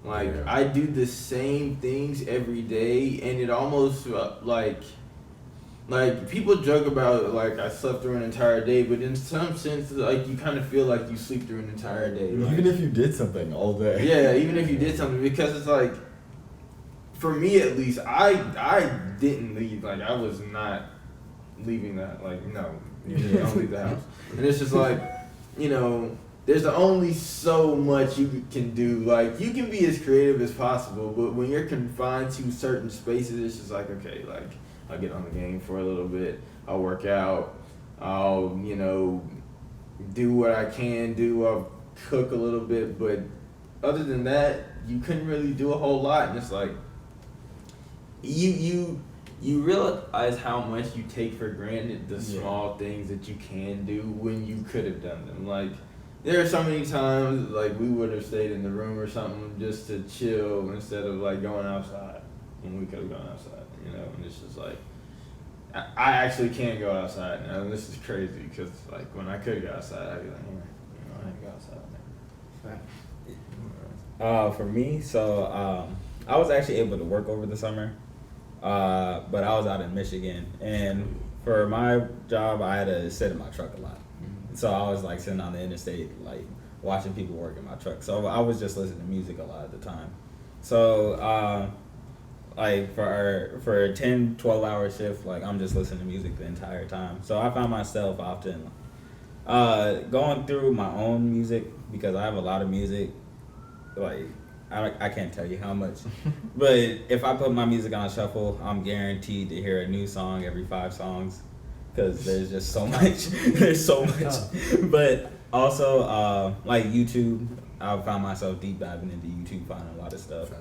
Yeah. I do the same things every day, and it almost, like people joke about, like, I slept through an entire day, but in some sense, like, you kind of feel like you sleep through an entire day. Like, Even if you did something all day. yeah, even if you did something, because it's like, for me at least, I didn't leave. Like, I was not leaving that. Like, no, you don't leave the house. And it's just like, you know, there's only so much you can do. Like, you can be as creative as possible, but when you're confined to certain spaces, it's just like, okay, like, I'll get on the game for a little bit, I'll work out, I'll, you know, do what I can do. I'll cook a little bit, but other than that, you couldn't really do a whole lot. And it's like you realize how much you take for granted the small things that you can do when you could have done them. Like there are so many times like we would have stayed in the room or something just to chill instead of like going outside when we could have gone outside, you know. And it's just like I actually can't go outside now, and this is crazy because like when I could go outside, I'd be like, I ain't go outside now. For me, so I was actually able to work over the summer, but I was out in Michigan, and for my job, I had to sit in my truck a lot. So I was like sitting on the interstate, like watching people work in my truck. So I was just listening to music a lot of the time. So like for a 10, 12-hour shift, like I'm just listening to music the entire time. So I found myself often going through my own music because I have a lot of music. Like I can't tell you how much, but if I put my music on shuffle, I'm guaranteed to hear a new song every 5 songs because there's just so much. There's so much. But also like YouTube, I found myself deep diving into YouTube, finding a lot of stuff.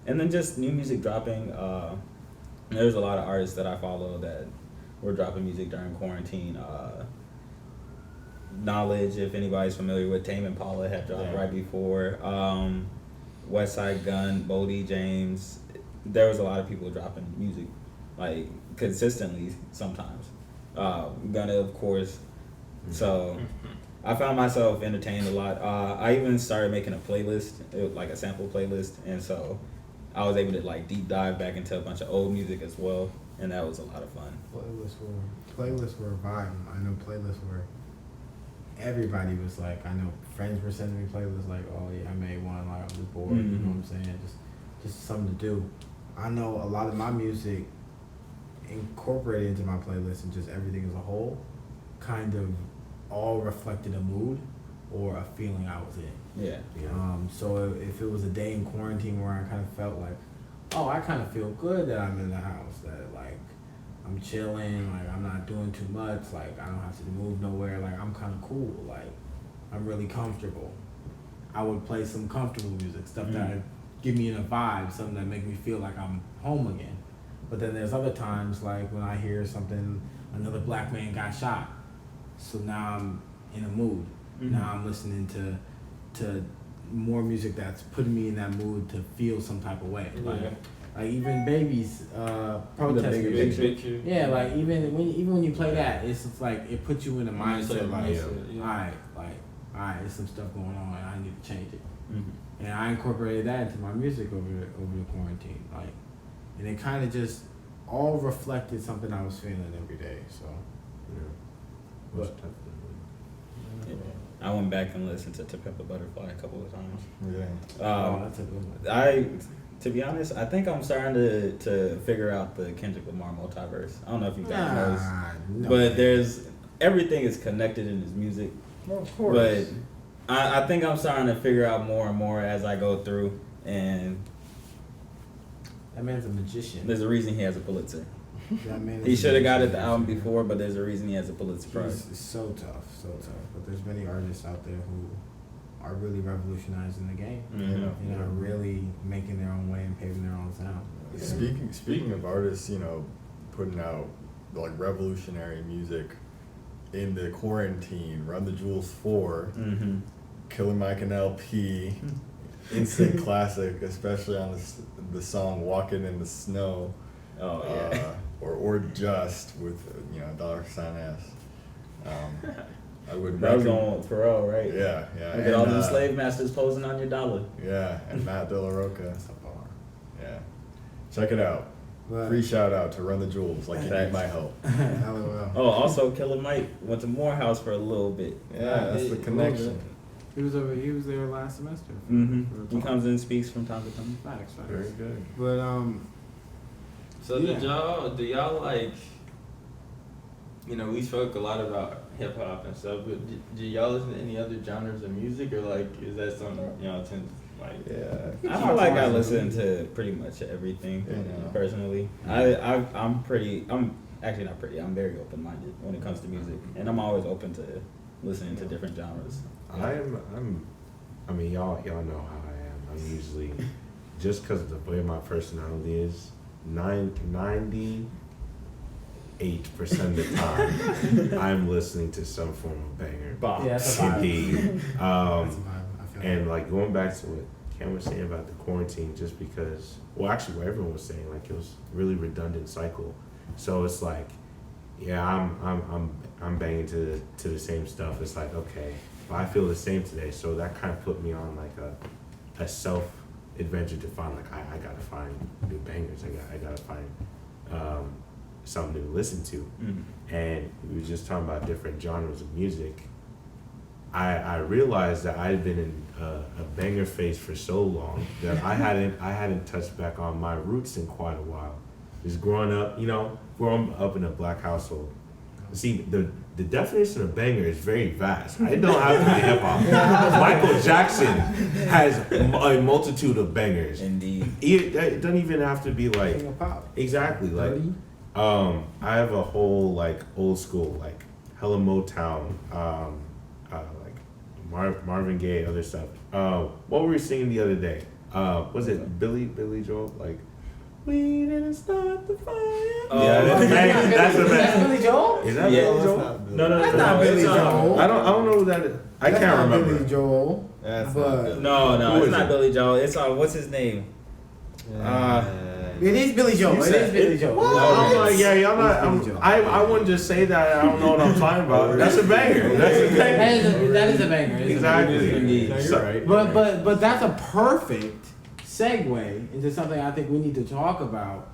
And then just new music dropping. There's a lot of artists that I follow that were dropping music during quarantine. Knowledge, if anybody's familiar with Tame Impala, had dropped right before. West Side Gun, Bodie James. There was a lot of people dropping music, like consistently sometimes. Gunna, of course. So I found myself entertained a lot. I even started making a playlist, like a sample playlist, and so I was able to like deep dive back into a bunch of old music as well, and that was a lot of fun. Playlists were vibing. I know playlists were. Everybody was like, I know friends were sending me playlists like, oh yeah, I made one, like I was bored, you know what I'm saying? Just something to do. I know a lot of my music incorporated into my playlist and just everything as a whole kind of all reflected a mood or a feeling I was in. Yeah. So if it was a day in quarantine where I kind of felt like, oh, I kind of feel good that I'm in the house, that like I'm chilling, like I'm not doing too much, like I don't have to move nowhere, like I'm kind of cool, like I'm really comfortable. I would play some comfortable music, stuff that give me in a vibe, something that make me feel like I'm home again. But then there's other times like when I hear something, another black man got shot, so now I'm in a mood. Now I'm listening to more music that's putting me in that mood to feel some type of way. Like even Baby's protest Big picture. Yeah, like even when you play that, it's just like it puts you in a mindset like, alright, there's some stuff going on and I need to change it. And I incorporated that into my music over the quarantine, like, and it kind of just all reflected something I was feeling every day. So, I went back and listened to Pimp a Butterfly a couple of times. that's a good one. To be honest, I think I'm starting to figure out the Kendrick Lamar multiverse. I don't know if you guys know, but everything is connected in his music. Well, of course. But I think I'm starting to figure out more and more as I go through, and That man's a magician. there's a reason he has a Pulitzer. That man He is should have got it the magician. album before, but there's a reason he has a Pulitzer Prize. It's so tough. But there's many artists out there who are really revolutionizing the game. Mm-hmm. You know, really making their own way and paving their own sound. Speaking of artists, you know, putting out like revolutionary music in the quarantine, Run the Jewels 4, Killer Mike and LP, instant classic, especially on the song "Walking in the Snow." Oh yeah. Or Just with $sign I would That was recommend. on Pharrell, right? Yeah. Look at all them slave masters posing on your dollar. Yeah, and Matt De La Roca. That's a bar. Yeah, check it out. But, Free shout out to Run the Jewels. Like you need my help. LOL. Oh, also Killer Mike went to Morehouse for a little bit. Yeah, that's the connection. He was there last semester. He comes in and speaks from time to time. Facts. Very good. But So do y'all like, we spoke a lot about hip hop and stuff, but do y'all listen to any other genres of music, or like is that something y'all tend to like? Yeah. I feel like I listen to pretty much everything personally. I'm actually not pretty. I'm very open minded when it comes to music, and I'm always open to listening to different genres. I mean, y'all know how I am. I'm usually, just because of the way my personality is, 98% of the time, I'm listening to some form of banger. Bop. Yeah, that's a vibe. Indeed. That's a vibe. I feel And like going back to what Cam was saying about the quarantine, just because, well, actually, what everyone was saying, like it was really redundant cycle. So it's like, yeah, I'm banging to the same stuff. It's like, okay, well, I feel the same today. So that kind of put me on like a self adventure to find like I gotta find new bangers. I gotta find something to listen to. Mm-hmm. And we were just talking about different genres of music. I realized that I had been in a banger phase for so long that I hadn't touched back on my roots in quite a while. Just growing up in a black household. See, the definition of banger is very vast. I don't have to be hip hop. Michael Jackson has a multitude of bangers. Indeed. It doesn't even have to be like King of pop. exactly like. Dirty. I have a whole like old school like hella Motown, like Marvin Gaye, other stuff. What were we singing the other day? Was it Billy Joel? Like, we didn't start the fire. Yeah, that's the best. That's Billy Joel? Is that Yeah. Billy Joel? No, That's not Billy it's, Joel. I don't know who that is. I That's can't not remember. Billy Joel. That's But- not good. No, Who it's is not it? Billy Joel. It's what's his name? It is Billy Joel. It is Billy Joel. I'm like, yeah, y'all not. Billy Joel. I wouldn't just say that. I don't know what I'm talking about. That's a banger. That's a banger. That is a banger. It's a banger. Exactly. No, you're So- right. But that's a perfect segue into something I think we need to talk about.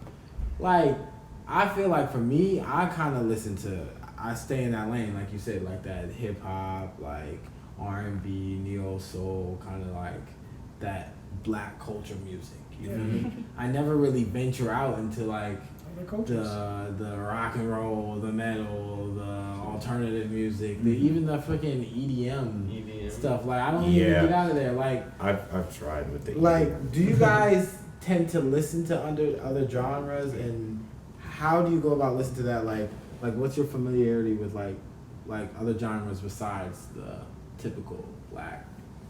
Like, I feel like for me, I kind of I stay in that lane, like you said, like that hip hop, like R&B, neo soul, kind of like that black culture music. You know what I mean? I never really venture out into like Other cultures. the rock and roll, the metal, the alternative music, even the freaking EDM stuff. Like I don't even Yeah. get out of there. Like I've tried with the like, do you guys tend to listen to other genres, and how do you go about listening to that? Like what's your familiarity with like other genres besides the typical black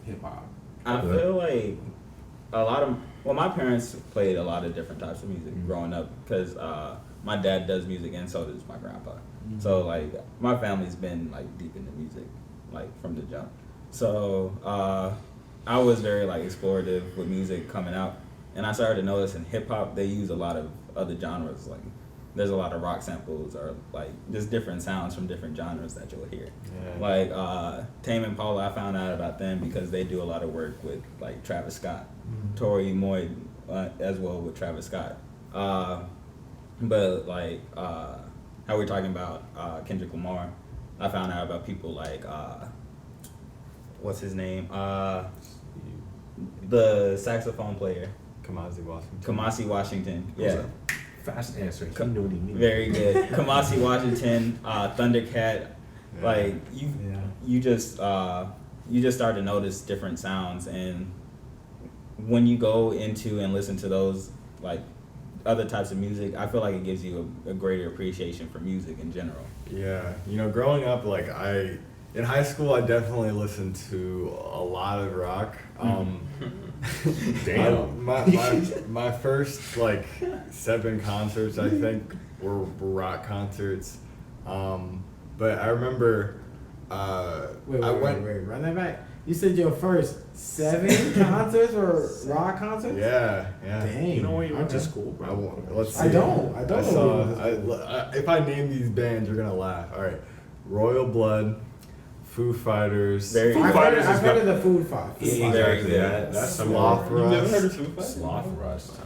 hip hop? I feel like my parents played a lot of different types of music growing up because my dad does music and so does my grandpa. Mm-hmm. So like my family's been like deep into music like from the jump. So I was very like explorative with music coming out, and I started to notice in hip hop they use a lot of other genres. Like there's a lot of rock samples or like just different sounds from different genres that you'll hear. Yeah. Like Tame Impala, I found out about them because they do a lot of work with like Travis Scott, Tory Moy as well with Travis Scott. But like how we're talking about Kendrick Lamar, I found out about people like what's his name? The saxophone player, Kamasi Washington. Yeah. Fast answer. He knew what he meant. Very good. Kamasi Washington, Thundercat, like you just start to notice different sounds, and when you go into and listen to those like other types of music, I feel like it gives you a greater appreciation for music in general. Yeah, growing up, like in high school, I definitely listened to a lot of rock. Damn. My first like 7 concerts, I think, were rock concerts. But I remember Wait, I went. run that back. You said your first 7 concerts were rock concerts? Yeah. Dang. You know where you went to Okay. school, I bro? won't- let's I see. don't know If I name these bands, you're gonna laugh. All right, Royal Blood, Foo Fighters, Very I've Fighters heard, is I've heard of the Food Fight. Yeah, Exactly. good. That's some Sloth You've never heard of Rust, Foo Fighters? Sloth Rust.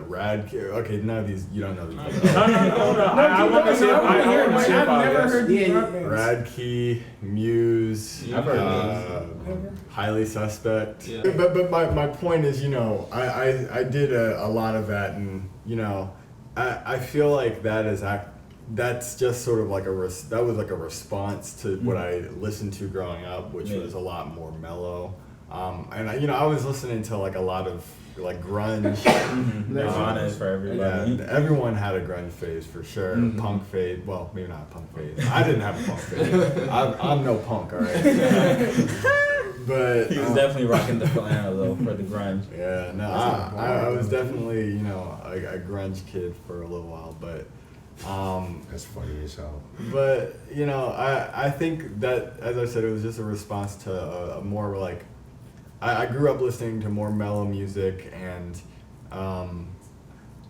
Rad. Okay, none of these. You don't know these. No. I want to see if I've never heard these Yeah, rock bands. Radkey, Muse, I've heard of Never. Highly Suspect. Yeah. But my point is, I did a lot of that, and I feel like that's just sort of like that was like a response to what I listened to growing up, which Yeah. was a lot more mellow. And I was listening to like a lot of like grunge. Nirvana is for everybody. Yeah, everyone had a grunge phase for sure. Punk phase. Well, maybe not a punk phase. I didn't have a punk phase. I'm no punk, all right. But He was definitely rocking the flannel though for the grunge. yeah, no, I was definitely a grunge kid for a little while, but. That's funny as hell. But I think that, as I said, it was just a response to a more like I grew up listening to more mellow music, and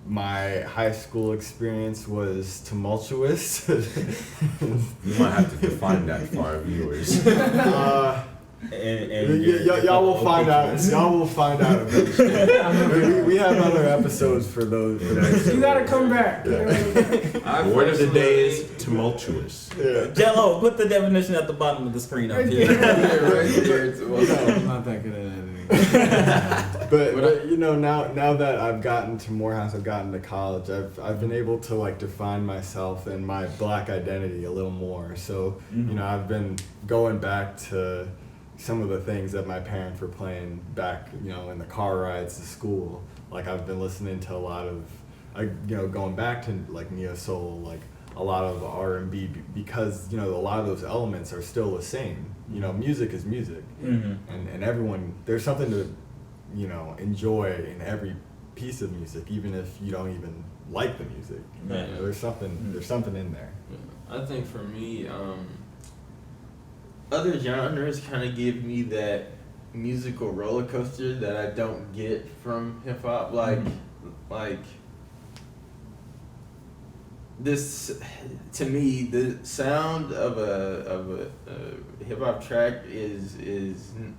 my high school experience was tumultuous. You might have to define that for our viewers. Y'all will find out. Y'all will find out eventually. we have other episodes for those. You gotta come back. Yeah. The word of the day is tumultuous. Yeah. Jello, put the definition at the bottom of the screen up here. I'm not that good at editing. But now that I've gotten to Morehouse, I've gotten to college, I've been able to like define myself and my black identity a little more. So I've been going back to some of the things that my parents were playing back, in the car rides to school. Like I've been listening to a lot of, going back to like neo soul, like a lot of R&B, because a lot of those elements are still the same. Music is music, and everyone, there's something to enjoy in every piece of music, even if you don't even like the music. Yeah. There's something in there. I think for me, other genres kind of give me that musical roller coaster that I don't get from hip hop. Like this, to me, the sound of a hip hop track is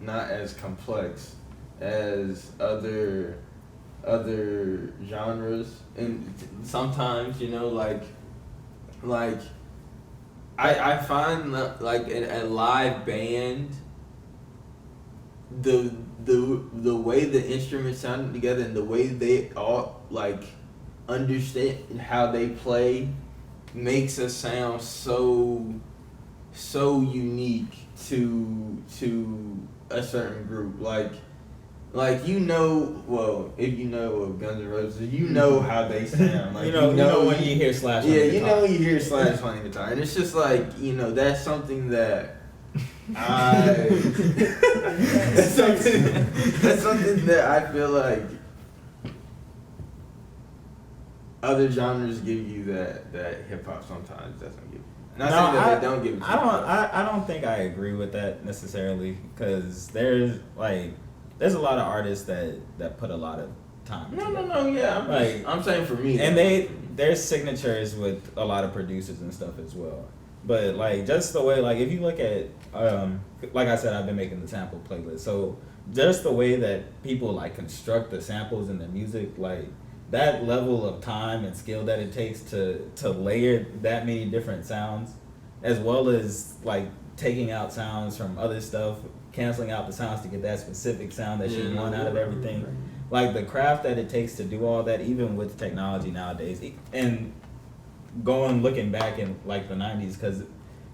not as complex as other genres, and sometimes I find that, like, a live band, the way the instruments sound together and the way they all like understand how they play makes us sound so unique to a certain group. Like if you know of Guns N' Roses, you know how they sound. Like, you know when you hear Slash. Yeah, you know when you hear Slash playing guitar, and it's just like, that's something that that's something that I feel like other genres give you that hip hop sometimes doesn't give you. Not saying that they don't give it to you. I don't think I agree with that necessarily, because there's a lot of artists that put a lot of time. No, yeah. I'm saying for me, and there's signatures with a lot of producers and stuff as well. But just the way, if you look at, like I said, I've been making the sample playlist. So just the way that people construct the samples in the music, that level of time and skill that it takes to layer that many different sounds, as well as taking out sounds from other stuff, canceling out the sounds to get that specific sound that you want out of everything. The craft that it takes to do all that, even with technology nowadays, and looking back in the 90s, because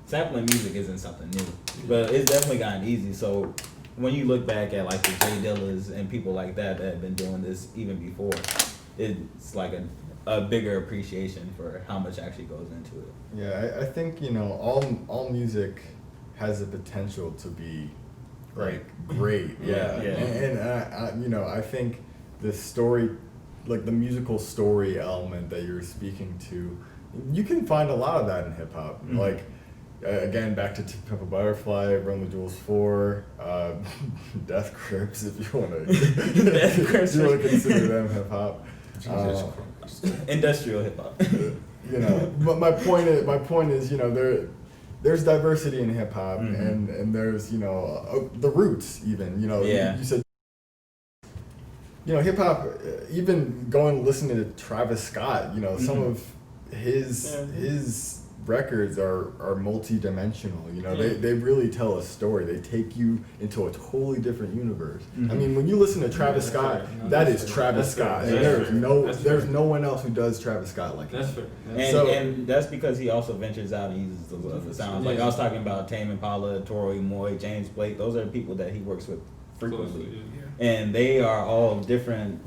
sampling music isn't something new, but it's definitely gotten easy. So when you look back at the Jay Dillas and people like that have been doing this even before, it's a bigger appreciation for how much actually goes into it. Yeah, I think all music has the potential to be great. Yeah. And I think the story, the musical story element that you're speaking to, you can find a lot of that in hip hop. Again, back to Pimp a Butterfly, Run the Jewels 4, Death Grips, if you want to consider them hip hop. Industrial hip hop. But my point is, there's diversity in hip hop, and there's the roots even. You said hip hop. Even listening to Travis Scott, some of his records are multi-dimensional. They really tell a story. They take you into a totally different universe. I mean, when you listen to Travis Scott, that is Travis Scott. There's no one else who does Travis Scott like that. And that's because he also ventures out and uses the sounds. I was talking about Tame Impala, Tori Moy, James Blake. Those are people that he works with frequently, and they are all different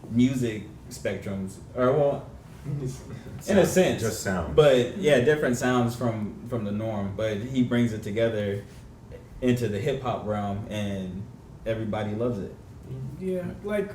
music spectrums, or well, in a sense, just sound. but yeah, different sounds from the norm. But he brings it together into the hip hop realm, and everybody loves it. Yeah, like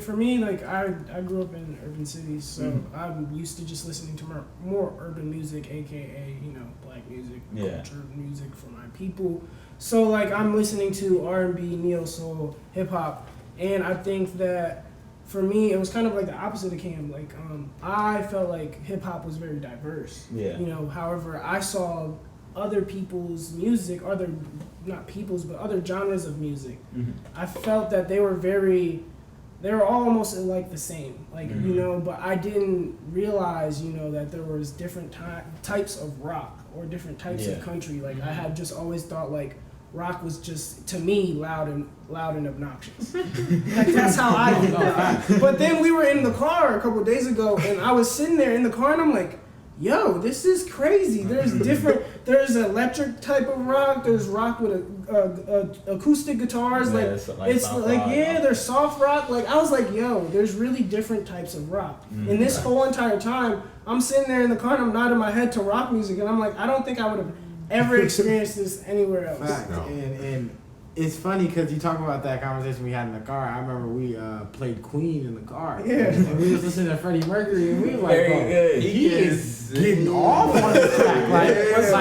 for me, like I grew up in urban cities, so I'm used to just listening to more urban music, aka black music, culture music for my people. So like I'm listening to R&B, neo soul, hip hop, and I think that for me it was kind of like the opposite of Cam. Like I felt like hip hop was very diverse. Yeah. However, I saw other people's music, not people's, but other genres of music. I felt that they were all almost like the same, like but I didn't realize that there was different types of rock or different types of country. Like I had just always thought like rock was just, to me, loud and obnoxious. Like that's how I felt. But then we were in the car a couple of days ago, and I was sitting there in the car, and I'm like, yo, this is crazy. There's electric type of rock. There's rock with acoustic guitars. There's soft rock. Like I was like, yo, there's really different types of rock. And this whole entire time, I'm sitting there in the car and I'm nodding my head to rock music, and I'm like, I don't think I would have ever experienced this anywhere else. Fact. No. And it's funny because you talk about that conversation we had in the car. I remember we played Queen in the car. Yeah. And we was listening to Freddie Mercury, and we were like, good. He is getting off on the track. What's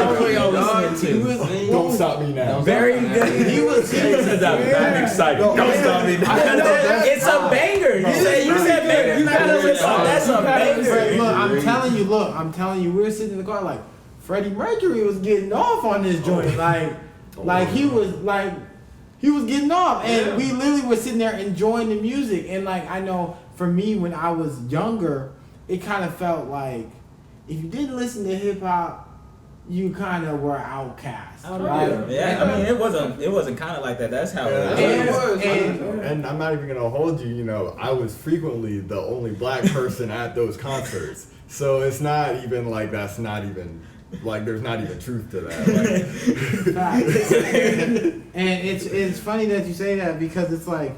listening to? Don't Stop Me Now. Very good. He was I'm excited. Don't stop me now. It's a banger. You said banger. You gotta listen. That's a banger. Look, I'm telling you, we were sitting in the car like Freddie Mercury was getting off on this joint. He was getting off, and we literally were sitting there enjoying the music. And like I know for me when I was younger, it kind of felt like if you didn't listen to hip hop, you kind of were outcast. Right? Yeah, I mean it wasn't kind of like that. That's how it was. And I'm not even gonna hold you. I was frequently the only black person at those concerts, so it's not even like that's not even. Like there's not even truth to that. And it's funny that you say that because it's like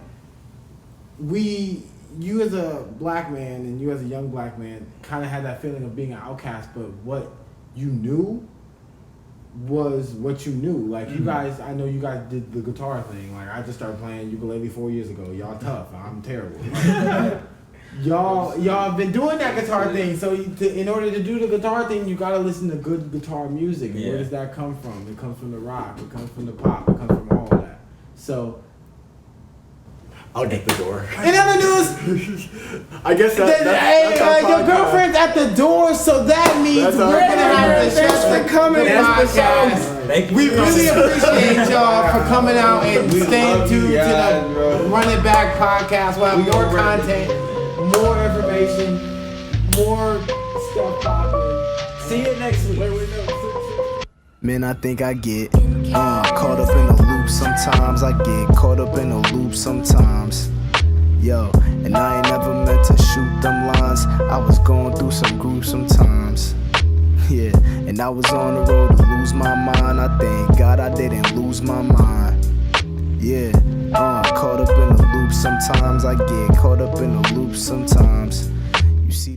you as a black man and you as a young black man kind of had that feeling of being an outcast, but what you knew was what you knew. Like you guys, I know you guys did the guitar thing. Like I just started playing ukulele 4 years ago. Y'all tough. I'm terrible. Y'all have been doing that guitar thing. So in order to do the guitar thing, you gotta listen to good guitar music. And where does that come from? It comes from the rock. It comes from the pop. It comes from all of that. So I'll get the door. in other news, I guess that's your girlfriend's at the door, so that means we're gonna have to shut the podcast. Thank you. We really appreciate y'all for coming out and staying tuned to the Run It Back podcast. We'll have more content, more information, more stuff popping. See you next week. Man, I think I get caught up in a loop sometimes. I get caught up in a loop sometimes. Yo, and I ain't never meant to shoot them lines. I was going through some gruesome times. Yeah, and I was on the road to lose my mind. I thank God I didn't lose my mind. Yeah, caught up in a loop sometimes. I get caught up in a loop sometimes. You see